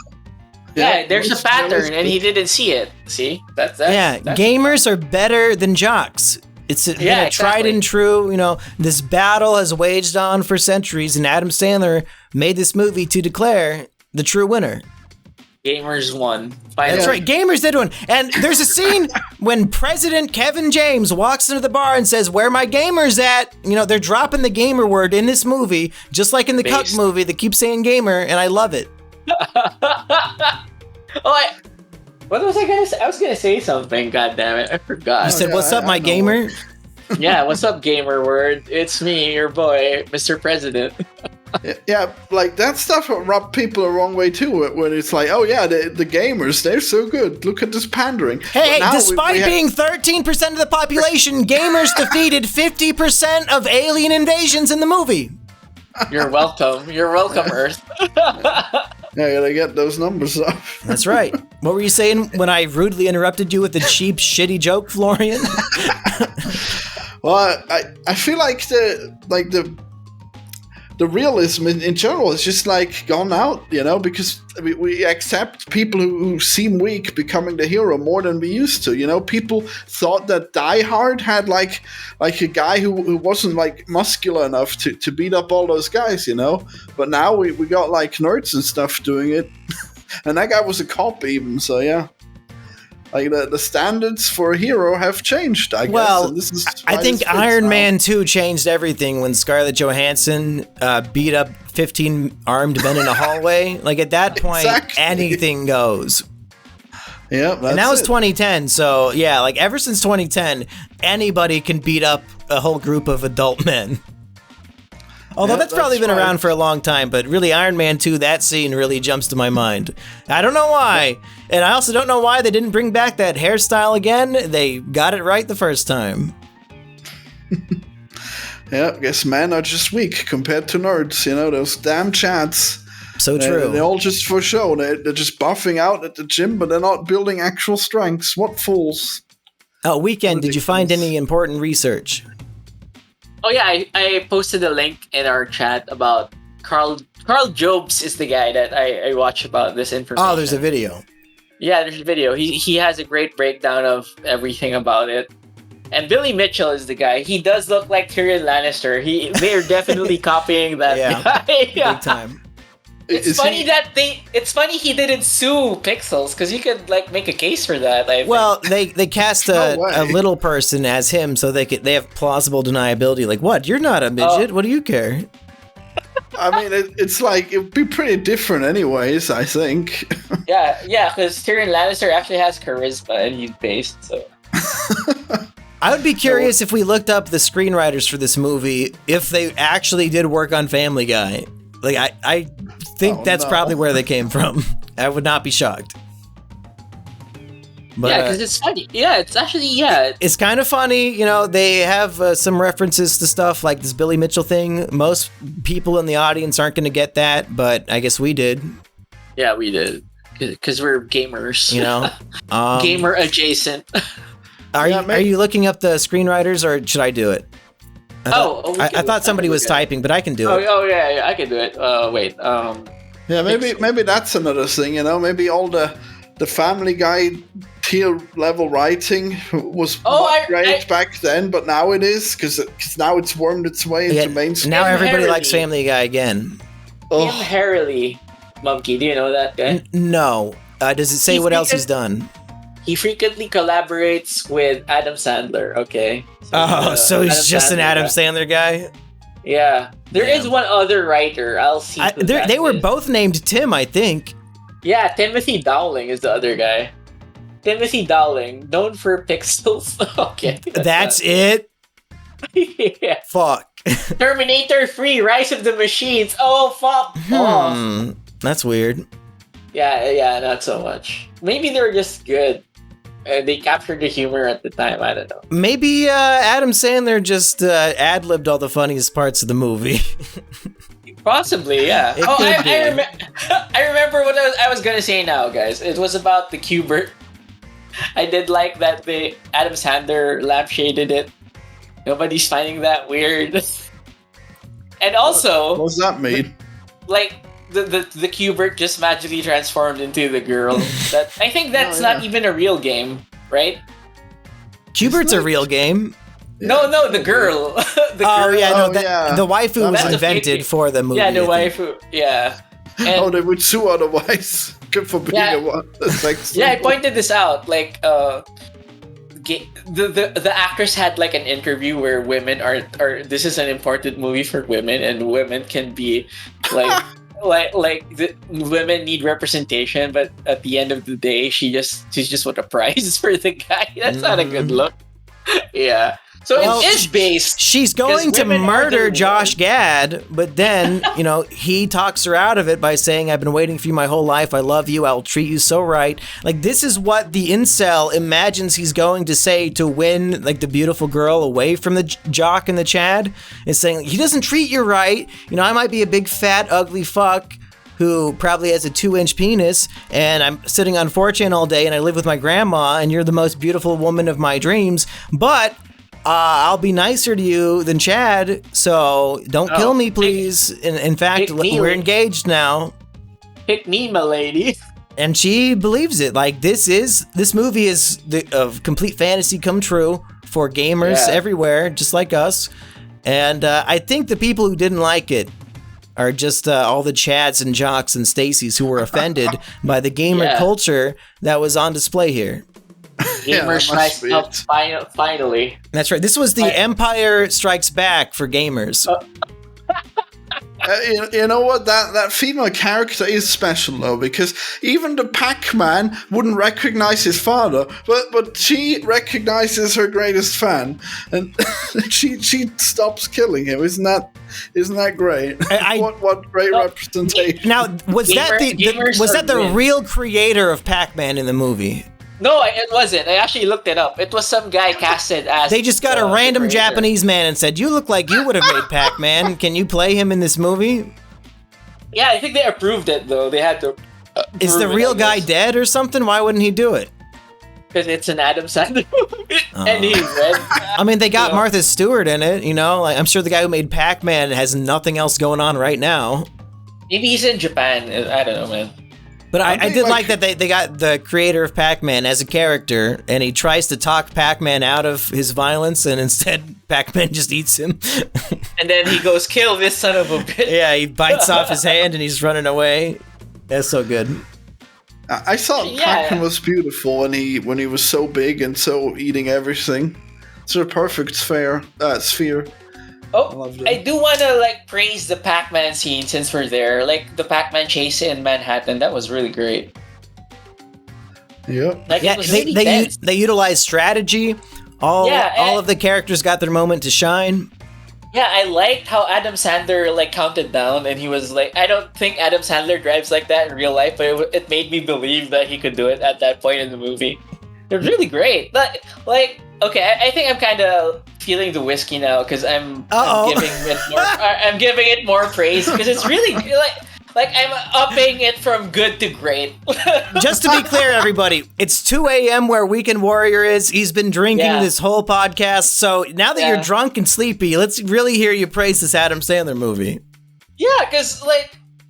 S2: There's a pattern, and he didn't see it. See, that's
S1: gamers are better than jocks. It's a tried and true. This battle has waged on for centuries, and Adam Sandler made this movie to declare the true winner.
S2: Gamers won.
S1: That's right. Gamers did win. And there's a scene when President Kevin James walks into the bar and says, "Where my gamers at?" They're dropping the gamer word in this movie, just like in the Cuck movie. They keep saying gamer, and I love it.
S2: What was I gonna say? I was gonna say something. God damn it, I forgot.
S1: You said, "What's up, my gamer?"
S2: Yeah, what's up, gamer word? It's me, your boy, Mr. President.
S3: Yeah, like that stuff will rub people the wrong way too. When it's like, oh yeah, the gamers, they're so good. Look at this pandering.
S1: Hey, despite being 13% of the population, gamers defeated 50% of alien invasions in the movie.
S2: You're welcome. You're welcome, Earth.
S3: Yeah, gotta get those numbers up.
S1: That's right. What were you saying when I rudely interrupted you with the cheap, shitty joke, Florian?
S3: Well, I feel like the realism in general is just like gone out, because we accept people who seem weak becoming the hero more than we used to. People thought that Die Hard had like a guy who wasn't like muscular enough to beat up all those guys, but now we got like nerds and stuff doing it. And that guy was a cop even, so yeah. Like the standards for a hero have changed, I guess.
S1: Well,
S3: and
S1: I think Iron Man 2 changed everything when Scarlett Johansson beat up 15 armed men in a hallway. Like, at that point, anything goes.
S3: Yeah, that's
S1: and that was 2010, so yeah, like ever since 2010, anybody can beat up a whole group of adult men. Although that's probably been around for a long time, but really Iron Man 2, that scene really jumps to my mind. I don't know why. And I also don't know why they didn't bring back that hairstyle again. They got it right the first time.
S3: Yeah, I guess men are just weak compared to nerds, those damn chads.
S1: So true.
S3: They're all just for show. They're just buffing out at the gym, but they're not building actual strengths. What fools.
S1: Oh, Weekend, did you find any important research?
S2: Oh yeah, I posted a link in our chat about Carl Jobs is the guy that I watch about this information.
S1: Oh, there's a video.
S2: Yeah, there's a video. He has a great breakdown of everything about it. And Billy Mitchell is the guy. He does look like Tyrion Lannister. They're definitely copying that guy.
S1: Yeah, big time.
S2: It's funny he didn't sue Pixels because you could like make a case for that.
S1: Well, they cast a little person as him, so they have plausible deniability. Like, what? You're not a midget. What do you care?
S3: I mean, it's like it'd be pretty different, anyways. I think.
S2: Yeah, because Tyrion Lannister actually has charisma and he's based. So.
S1: I would be curious if we looked up the screenwriters for this movie if they actually did work on Family Guy. Like, I think that's probably where they came from. I would not be shocked. But,
S2: because it's funny. Yeah, it's actually,
S1: It's kind of funny. They have some references to stuff like this Billy Mitchell thing. Most people in the audience aren't going to get that, but I guess we did.
S2: Yeah, we did. Because we're gamers. Gamer adjacent.
S1: Are you looking up the screenwriters, or should I do it? I thought somebody was typing, but I can do it.
S2: Oh yeah, I can do it. Wait.
S3: Yeah, maybe that's another thing. Maybe all the Family Guy tier level writing was not great back then, but now it is because now it's wormed its way into mainstream.
S1: Now everybody likes Family Guy again.
S2: Tim Harley, Monkey. Do you know that guy?
S1: No. Does it say what else he's done?
S2: He frequently collaborates with Adam Sandler, okay?
S1: So he's just an Adam Sandler guy?
S2: Yeah. There is one other writer. I'll see.
S1: They were both named Tim, I think.
S2: Yeah, Timothy Dowling is the other guy. Timothy Dowling, known for Pixels. Okay.
S1: That's it?
S2: Yeah.
S1: Fuck.
S2: Terminator 3, Rise of the Machines. Oh, fuck off.
S1: That's weird.
S2: Yeah, not so much. Maybe they were just good. They captured the humor at the time. I don't know.
S1: Maybe Adam Sandler just ad-libbed all the funniest parts of the movie.
S2: Possibly, yeah.
S1: It
S2: Oh,
S1: could
S2: I
S1: be.
S2: I remember what I was gonna say now, guys. It was about the Q*bert. I did like that the Adam Sandler lampshaded it. Nobody's finding that weird. And also,
S3: What's that mean?
S2: like the Q*bert just magically transformed into the girl. That I think that's not even a real game, right?
S1: Q*bert's a real game.
S2: No, the girl. The
S1: Oh
S2: girl.
S1: yeah, no,
S3: Oh, yeah.
S1: the waifu was
S2: That's a
S1: invented
S2: fake-
S1: for the movie.
S2: Yeah, the
S1: I think.
S2: waifu. Yeah. And,
S3: Oh, they would sue otherwise for being
S2: Yeah.
S3: a sex
S2: yeah, I
S3: symbol.
S2: pointed this out. Like, the actors had like an interview where women are this is an important movie for women, and women can be like the women need representation, but at the end of the day, she's just what a prize for the guy. That's not a good look. Yeah. So
S1: Well,
S2: it is based.
S1: She's going to
S2: women are
S1: murder
S2: the
S1: Josh
S2: ones-
S1: Gad, but then, he talks her out of it by saying, I've been waiting for you my whole life. I love you. I'll treat you so right. Like, this is what the incel imagines he's going to say to win, like, the beautiful girl away from the jock and the Chad. Is saying, he doesn't treat you right. I might be a big, fat, ugly fuck who probably has a 2-inch penis, and I'm sitting on 4chan all day, and I live with my grandma, and you're the most beautiful woman of my dreams, but I'll be nicer to you than Chad, so don't kill me, please. In fact,
S2: pick me,
S1: we're
S2: lady.
S1: engaged now.
S2: Pick me, my lady.
S1: And she believes it. Like, this movie is of complete fantasy come true for gamers
S2: Yeah.
S1: everywhere, just like us. And I think the people who didn't like it are just all the Chads and Jocks and Stacys who were offended by the gamer
S2: Yeah.
S1: culture that was on display here.
S3: Yeah,
S2: Gamer
S3: that
S2: Strikes
S3: must be
S2: Up
S3: it.
S2: finally.
S1: That's right. This was the Empire Strikes Back for gamers.
S3: You know what? That female character is special though, because even the Pac-Man wouldn't recognize his father, but she recognizes her greatest fan, and she stops killing him. Isn't that great?
S1: I-
S3: what great representation.
S1: Now, was that
S2: Gamers
S1: was
S2: are
S1: that the
S2: win.
S1: real creator of Pac-Man in the movie?
S2: No, it wasn't. I actually looked it up. It was some guy casted as.
S1: They just got a
S2: the
S1: random
S2: creator.
S1: Japanese man and said, "You look like you would have made Pac-Man. Can you play him in this movie?"
S2: Yeah, I think they approved it though. They had to.
S1: Is the real guy dead or something? Why wouldn't he do it?
S2: Because it's an Adam Sandler movie, and he's red.
S1: I mean, they got
S2: Yeah.
S1: Martha Stewart in it. Like, I'm sure the guy who made Pac-Man has nothing else going on right now.
S2: Maybe he's in Japan. I don't know, man.
S1: But I
S3: think,
S1: did
S3: like-
S1: like that they got the creator of Pac-Man as a character, and he tries to talk Pac-Man out of his violence, and instead Pac-Man just eats him.
S2: And then he goes, "Kill this son of a bitch."
S1: Yeah, he bites off his hand and he's running away. That's so good.
S3: I thought
S2: Yeah.
S3: Pac-Man was beautiful when he was so big and so eating everything. It's a perfect sphere.
S2: Oh,
S3: loved it.
S2: I do want to praise the Pac-Man scene since we're there. Like the Pac-Man chase in Manhattan, that was really great.
S3: Yep.
S2: Like
S1: Yeah,
S2: it was really
S1: they
S2: tense.
S1: utilize strategy. All
S2: Yeah,
S1: of the characters got their moment to shine.
S2: Yeah, I liked how Adam Sandler counted down, and he was like, I don't think Adam Sandler drives like that in real life, but it made me believe that he could do it at that point in the movie. It was really great. But okay, I think I'm kind of feeling the whiskey now because I'm giving it more praise because it's really like I'm upping it from good to great.
S1: Just to be clear, everybody, it's 2 a.m. where Weekend Warrior is. He's been drinking
S2: Yeah.
S1: this whole podcast. So now that
S2: Yeah.
S1: you're drunk and sleepy, let's really hear you praise this Adam Sandler movie.
S2: Yeah, because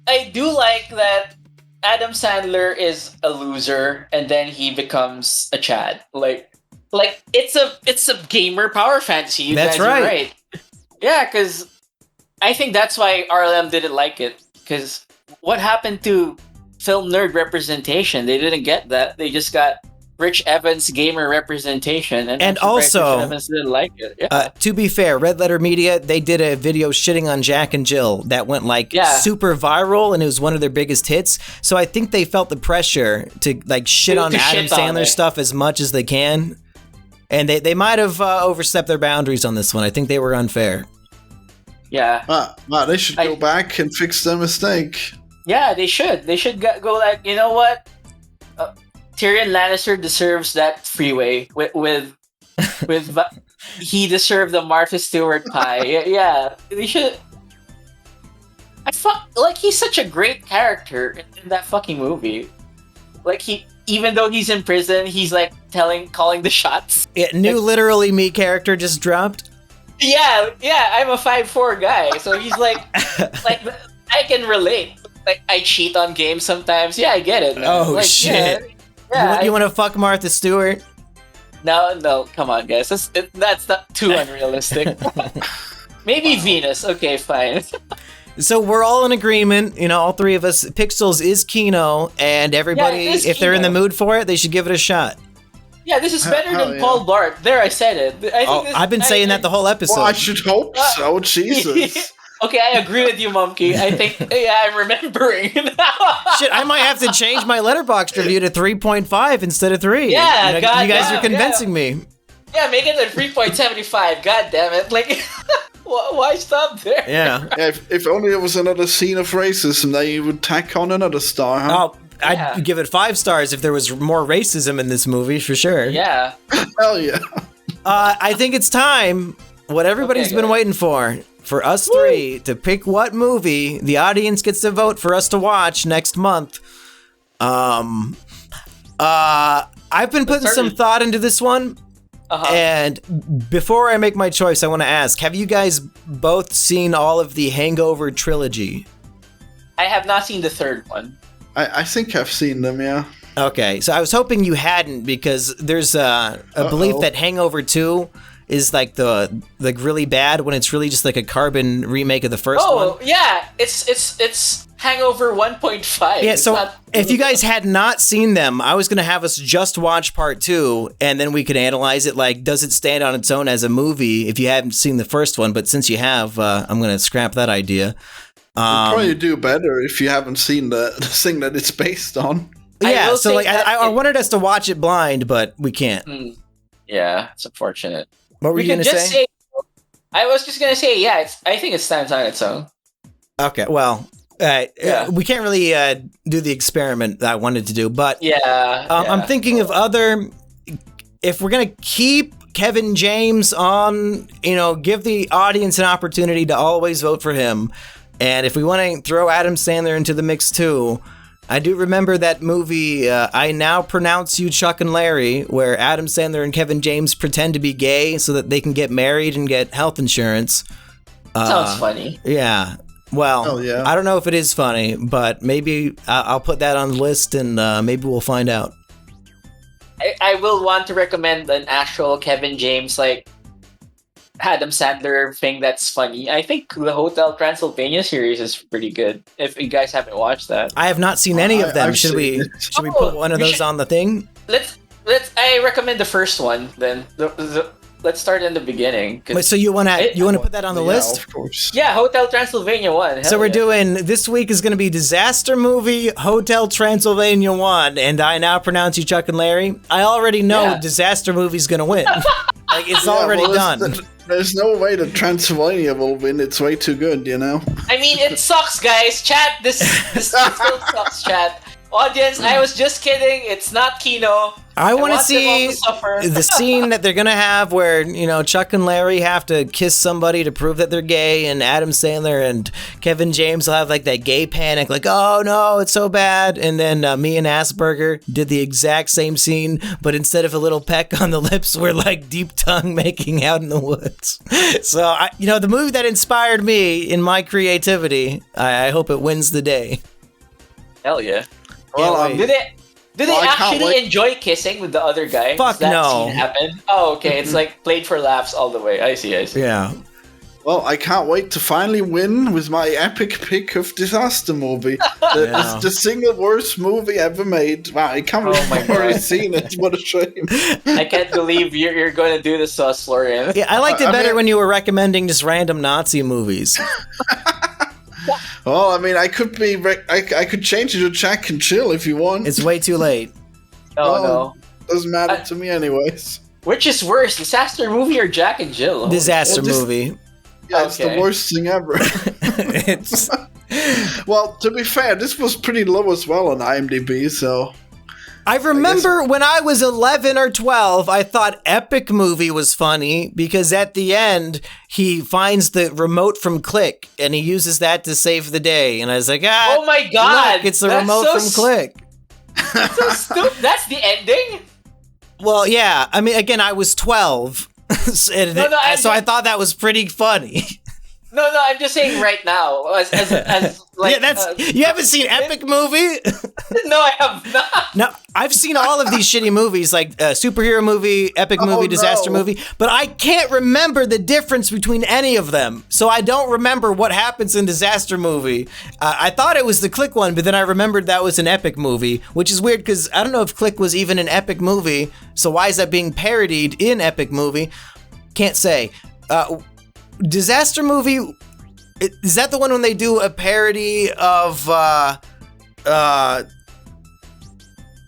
S2: I do like that Adam Sandler is a loser and then he becomes a Chad. Like it's a gamer power fantasy. You
S1: That's
S2: guys are
S1: right.
S2: right. Yeah, because I think that's why RLM didn't like it. Because what happened to film nerd representation? They didn't get that. They just got Rich Evans gamer representation, and I'm surprised
S1: also,
S2: Rich Evans didn't like it. Yeah.
S1: To be fair, Red Letter Media, they did a video shitting on Jack and Jill that went super viral, and it was one of their biggest hits. So I think they felt the pressure to shit on
S2: To
S1: Adam
S2: shit on
S1: Sandler
S2: it.
S1: stuff as much as they can. And they might have overstepped their boundaries on this one. I think they were unfair.
S2: Yeah.
S3: They should go back and fix their mistake.
S2: Yeah, they should. They should go like, you know what? Tyrion Lannister deserves that freeway with he deserved the Martha Stewart pie. Yeah, they should. He's such a great character in that fucking movie. Like even though he's in prison, he's like calling the shots.
S1: Yeah, new literally me character just dropped.
S2: Yeah, I'm a 5'4" guy, so he's like I can relate. Like I cheat on games sometimes. Yeah, I get it. Man.
S1: Oh
S2: like,
S1: shit!
S2: Yeah,
S1: you want to fuck Martha Stewart?
S2: No, come on, guys. That's not too unrealistic. Maybe Venus. Okay, fine.
S1: So we're all in agreement, all three of us. Pixels is Kino, and everybody, if they're in the mood for it, they should give it a shot.
S2: Yeah, this is better than Paul Blart. There, I said it.
S1: I've been saying that the whole episode.
S3: Well, I should hope so. Jesus.
S2: Okay, I agree with you, Mumkey. I think, I'm remembering now.
S1: Shit, I might have to change my Letterboxd review to 3.5 instead of 3.
S2: Yeah,
S1: you guys are convincing me.
S2: Yeah, make it a 3.75. God damn it! Like, why stop there?
S1: Yeah.
S3: If only it was another scene of racism, then you would tack on another star. Huh?
S1: Oh, I'd give it 5 stars if there was more racism in this movie, for sure.
S2: Yeah.
S3: Hell yeah.
S1: I think it's time, what everybody's been waiting for us three to pick what movie the audience gets to vote for us to watch next month. I've been putting some thought into this one. And before I make my choice, I want to ask, have you guys both seen all of the Hangover trilogy?
S2: I have not seen the third one.
S3: I think I've seen them, yeah.
S1: Okay, so I was hoping you hadn't, because there's a belief that Hangover 2 is like the really bad when it's really just like a carbon remake of the first one.
S2: Oh, yeah. It's Hangover 1.5.
S1: Yeah, so if you guys had not seen them, I was going to have us just watch part 2, and then we could analyze it. Like, does it stand on its own as a movie if you haven't seen the first one? But since you have, I'm going to scrap that idea.
S3: You'd probably do better if you haven't seen the thing that it's based on.
S1: Yeah, so like I wanted us to watch it blind, but we can't.
S2: Yeah, it's unfortunate.
S1: What were you going to say?
S2: I was just going to say, I think it stands on its own.
S1: Okay, well, we can't really do the experiment that I wanted to do, but I'm thinking of other. If we're going to keep Kevin James on, give the audience an opportunity to always vote for him. And if we want to throw Adam Sandler into the mix too, I do remember that movie, I Now Pronounce You Chuck and Larry, where Adam Sandler and Kevin James pretend to be gay so that they can get married and get health insurance.
S2: Sounds funny.
S1: Yeah. Well, I don't know if it is funny, but maybe I'll put that on the list and maybe we'll find out.
S2: I will want to recommend an actual Kevin James, like, Adam Sandler thing that's funny. I think the Hotel Transylvania series is pretty good. If you guys haven't watched that,
S1: I have not seen any of them. Should we put one of those on the thing?
S2: I recommend the first one. Then let's start in the beginning.
S1: Wait, so you want to put that on the list?
S3: Of course.
S2: Yeah, Hotel Transylvania 1.
S1: So we're doing this week is going to be Disaster Movie Hotel Transylvania 1, and I Now Pronounce You Chuck and Larry. I already know Disaster Movie's going to win. Like, it's already done.
S3: There's no way that Transylvania will win. It's way too good,
S2: I mean, it sucks, guys. Chat, this still sucks, chat. Audience, I was just kidding. It's not Kino.
S1: I want to see the scene that they're going to have where, Chuck and Larry have to kiss somebody to prove that they're gay, and Adam Sandler and Kevin James will have like that gay panic, like, oh no, it's so bad. And then me and Asperger did the exact same scene, but instead of a little peck on the lips, we're like deep tongue making out in the woods. So, the movie that inspired me in my creativity, I hope it wins the day.
S2: Hell yeah.
S3: Well,
S2: did they actually enjoy kissing with the other guy?
S1: Fuck
S2: that
S1: no.
S2: Scene happened? Oh, okay. It's like played for laughs all the way. I see.
S1: Yeah.
S3: Well, I can't wait to finally win with my epic pick of Disaster Movie. The single worst movie ever made. Wow, I can't believe I've already seen it. What a shame.
S2: I can't believe you're going to do this to us, Florian.
S1: Yeah, I liked it better when you were recommending just random Nazi movies.
S3: Well, I mean, I could change it to Jack and Jill if you want.
S1: It's way too late.
S2: No.
S3: Doesn't matter to me anyways.
S2: Which is worse, Disaster Movie or Jack and Jill?
S1: Disaster Movie.
S3: Yeah, it's the
S2: Okay.
S3: worst thing ever.
S1: It's
S3: Well, to be fair, this was pretty low as well on IMDb, so
S1: I remember when I was 11 or 12, I thought Epic Movie was funny because at the end, he finds the remote from Click and he uses that to save the day. And I was like,
S2: Oh my god!
S1: look, it's the
S2: That's
S1: remote
S2: so
S1: from Click.
S2: So stupid. That's the ending?
S1: Well, yeah. I mean, again, I was 12. So I thought that was pretty funny.
S2: No, I'm just saying right now. As like,
S1: yeah, you haven't seen Epic Movie?
S2: No, I have not.
S1: No, I've seen all of these shitty movies, like superhero movie, epic movie, disaster
S3: no.
S1: movie, but I can't remember the difference between any of them. So I don't remember what happens in disaster movie. I thought it was the Click one, but then I remembered that was an epic movie, which is weird because I don't know if Click was even an epic movie. So why is that being parodied in epic movie? Can't say. Disaster movie, is that the one when they do a parody of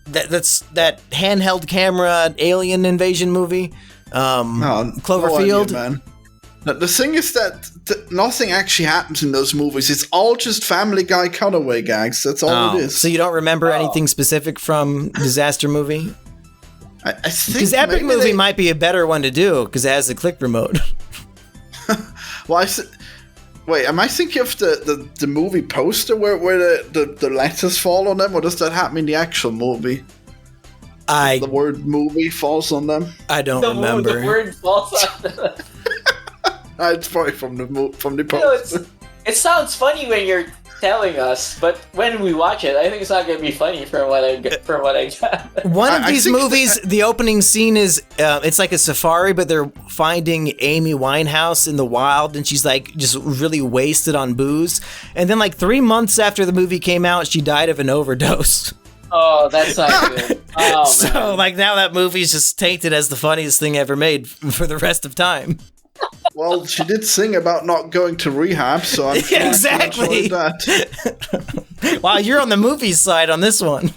S1: that's that handheld camera alien invasion movie? Cloverfield?
S3: No idea, man. The thing is that nothing actually happens in those movies. It's all just Family Guy cutaway gags. That's all it is.
S1: So you don't remember anything specific from disaster movie?
S3: I think
S1: Because epic
S3: maybe
S1: movie might be a better one to do because it has the click remote.
S3: Well, wait, am I thinking of the movie poster where the letters fall on them, or does that happen in the actual movie? The word movie falls on them?
S1: I don't remember.
S2: The word falls on them.
S3: It's probably from the
S2: You know,
S3: poster.
S2: it sounds funny when you're telling us, but when we watch it, I think it's not going to be funny from what I got.
S1: One of
S3: I
S1: these
S3: think
S1: movies, the opening scene is, it's like a safari, but they're finding Amy Winehouse in the wild, and she's like just really wasted on booze. And then like 3 months after the movie came out, she died of an overdose.
S2: Oh, that's not good. Oh,
S1: So
S2: man.
S1: like now that movie's just tainted as the funniest thing ever made for the rest of time.
S3: Well, she did sing about not going to rehab, so I'm sure
S1: Exactly.
S3: she enjoyed that.
S1: Wow, you're on the movie side on this one.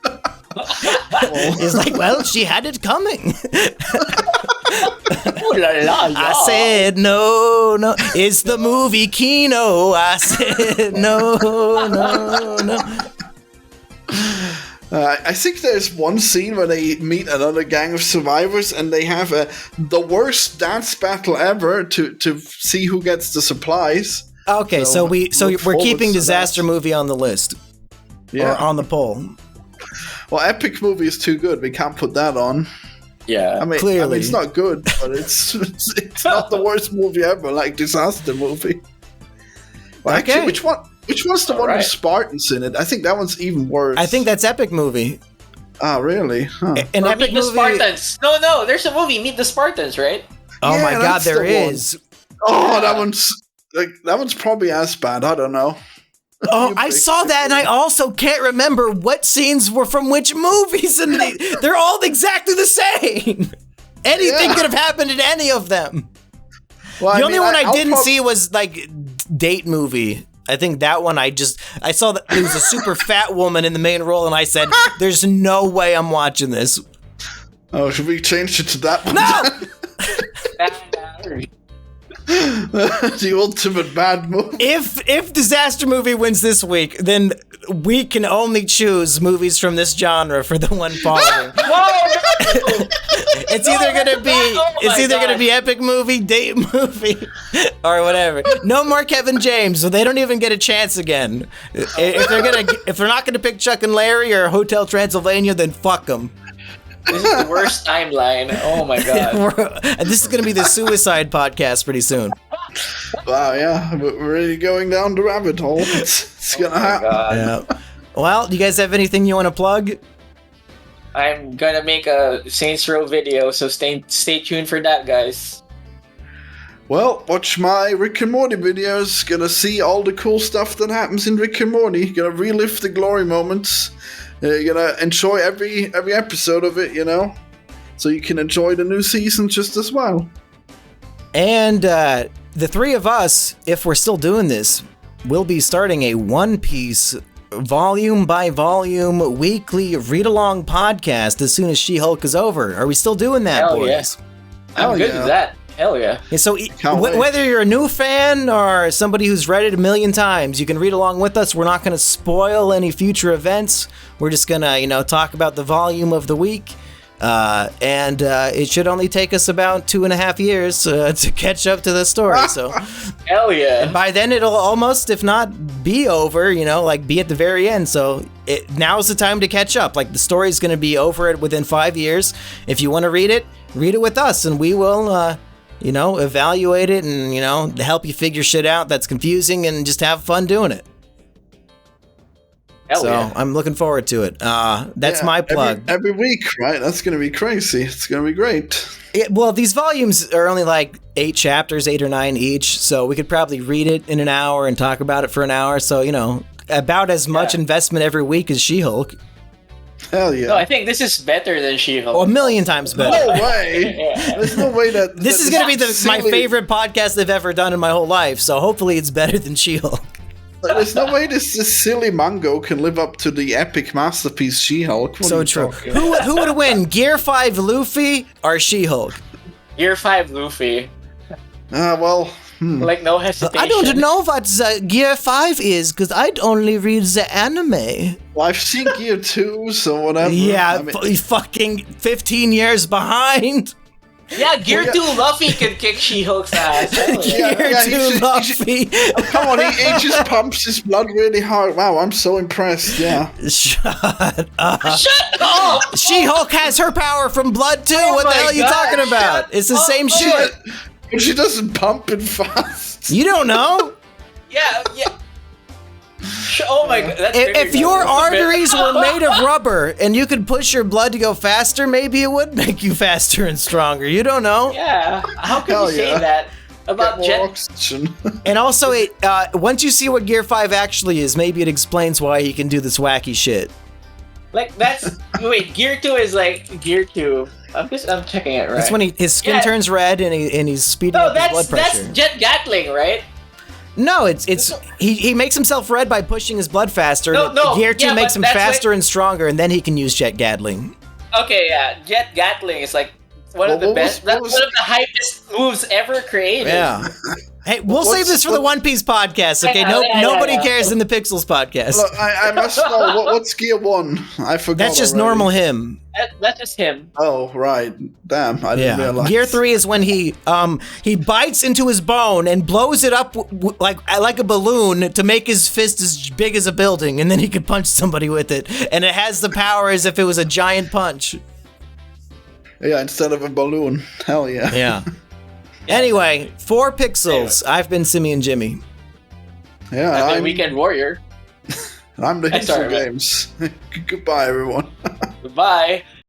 S1: It's like, well, she had it coming.
S2: Ooh la la, yeah.
S1: I said no. It's the movie Kino. I said no.
S3: I think there's one scene where they meet another gang of survivors, and they have the worst dance battle ever to see who gets the supplies.
S1: Okay, so
S3: look
S1: we're
S3: forward
S1: keeping
S3: to
S1: disaster
S3: that.
S1: movie on the list or on the poll.
S3: Well, epic movie is too good. We can't put that on.
S2: Yeah.
S3: I mean,
S1: Clearly.
S3: it's not good, but it's not the worst movie ever, like disaster movie. Well,
S1: Okay.
S3: actually, which one's the one
S2: Alright.
S3: with Spartans in it? I think that one's even worse.
S1: I think that's epic movie.
S3: Ah, really? Huh.
S1: An
S2: Or
S1: epic
S2: Meet the
S1: movie.
S2: Spartans. No, there's a movie, Meet the Spartans, right?
S1: Oh
S3: Yeah,
S1: my god,
S3: that's
S1: there
S3: the one.
S1: is.
S3: Oh, that one's probably as bad. I don't know.
S1: Oh, I saw that, and I also can't remember what scenes were from which movies, and they're all exactly the same. Anything
S3: Yeah.
S1: could have happened in any of them.
S3: Well,
S1: The only one I
S3: I'll
S1: didn't
S3: prob-
S1: see was like Date Movie. I think that one I saw that there was a super fat woman in the main role, and I said, "There's no way I'm watching this."
S3: Oh, should we change it to that one?
S1: No.
S3: The ultimate bad movie.
S1: If Disaster Movie wins this week, then we can only choose movies from this genre for the one following. It's either gonna be epic movie, date movie, or whatever. No more Kevin James, so they don't even get a chance again. If they're not gonna pick Chuck and Larry or Hotel Transylvania, then fuck them.
S2: This is the worst timeline. Oh my god.
S1: This is gonna be the suicide podcast pretty soon.
S3: Wow, yeah, we're really going down the rabbit hole. It's gonna happen.
S2: God.
S1: Yeah. Well, do you guys have anything you want to plug?
S2: I'm gonna make a Saints Row video, so stay tuned for that, guys.
S3: Well, watch my Rick and Morty videos. Gonna see all the cool stuff that happens in Rick and Morty. Gonna relive the glory moments. You're gonna enjoy every episode of it, so you can enjoy the new season just as well.
S1: And the three of us, if we're still doing this, will be starting a One Piece volume by volume weekly read-along podcast as soon as She-Hulk is over. Are we still doing that,
S2: Hell
S1: boys?
S2: yeah. I'm good with that. Hell yeah.
S1: Yeah, so
S3: Can't wait.
S1: whether you're a new fan or somebody who's read it a million times, you can read along with us. We're not going to spoil any future events. We're just going to, talk about the volume of the week. And it should only take us about 2.5 years to catch up to the story. So
S2: Hell yeah.
S1: by then it'll almost, if not be over, be at the very end. So now's the time to catch up. Like the story's going to be over within 5 years. If you want to read it with us, and we will, evaluate it and, help you figure shit out that's confusing and just have fun doing it.
S2: Hell
S1: So
S2: yeah.
S1: I'm looking forward to it. That's my plug.
S3: Every week, right? That's going to be crazy. It's going to be great.
S1: Well, these volumes are only like 8 chapters, 8 or 9 each, so we could probably read it in an hour and talk about it for an hour. So, about as much investment every week as She-Hulk.
S3: Hell yeah.
S2: No, I think this is better than She-Hulk.
S1: Oh, a million times better.
S3: No way.
S2: Yeah.
S3: There's no way that...
S1: This is going to be my
S3: silly-
S1: favorite podcast they've ever done in my whole life, so hopefully it's better than She-Hulk.
S3: There's no way this silly Mango can live up to the epic masterpiece She-Hulk. What are
S1: So
S3: you
S1: true.
S3: talking
S1: Who would win, Gear 5 Luffy or She-Hulk?
S2: Year 5 Luffy.
S3: Well...
S2: Like, no hesitation.
S1: I don't know what Gear 5 is, because I'd only read the anime.
S3: Well, I've seen Gear 2, so whatever.
S1: Yeah,
S3: I mean,
S1: fucking 15 years behind.
S2: Yeah, Gear 2 Luffy can kick She-Hulk's ass. Hell yeah.
S1: Gear
S3: yeah,
S1: 2
S3: he should-
S1: Luffy.
S3: come on, he just pumps his blood really hard. Wow, I'm so impressed, yeah.
S1: Shut up.
S2: Shut up!
S1: She-Hulk has her power from blood too.
S2: Oh
S1: What the
S2: my
S1: hell are you
S2: God,
S1: talking about?
S2: shut
S1: It's the
S2: up.
S1: same shit.
S3: But she doesn't pump it fast.
S1: You don't know.
S2: Yeah. Oh my god. That's
S1: If your arteries were made of rubber and you could push your blood to go faster, maybe it would make you faster and stronger. You don't know.
S2: Yeah. How can
S3: Hell
S2: you say
S3: yeah.
S2: that about
S3: More
S2: Jet?
S3: oxygen.
S1: And also, once you see what Gear 5 actually is, maybe it explains why he can do this wacky shit.
S2: Like that's wait. Gear 2 is like Gear 2. I'm checking it right.
S1: That's when his skin
S2: Yeah.
S1: turns red and he's speeding
S2: No,
S1: up his blood
S2: that's
S1: pressure.
S2: Jet Gatling, right?
S1: No, it's he makes himself red by pushing his blood faster.
S2: No, no,
S1: Gear 2
S2: yeah,
S1: makes
S2: but
S1: him
S2: that's
S1: faster and stronger, and then he can use Jet Gatling.
S2: Okay, yeah. Jet Gatling is like one of the
S3: What was-
S2: best.
S3: what
S2: That's
S3: was-
S2: one of the hypest moves ever created.
S1: Yeah. Hey, we'll
S3: What's-
S1: save this for the
S3: what-
S1: One Piece podcast, okay?
S2: Yeah,
S1: Nobody
S2: yeah.
S1: cares in the Pixels podcast.
S3: Look, I must know, what's Gear 1? I forgot
S1: That's just
S3: already.
S1: normal him.
S2: That's just him.
S3: Oh, right. Damn, I didn't
S1: Yeah.
S3: realize.
S1: Gear 3 is when he bites into his bone and blows it up like a balloon to make his fist as big as a building, and then he could punch somebody with it. And it has the power as if it was a giant punch.
S3: Yeah, instead of a balloon. Hell yeah.
S1: Yeah. Anyway, for Pixels, I've been Simeon Jimmy.
S3: Yeah,
S2: I've been
S3: I'm,
S2: Weekend Warrior.
S3: I'm the
S2: I'm sorry,
S3: Hipster
S2: man.
S3: Games. Goodbye, everyone.
S2: Goodbye.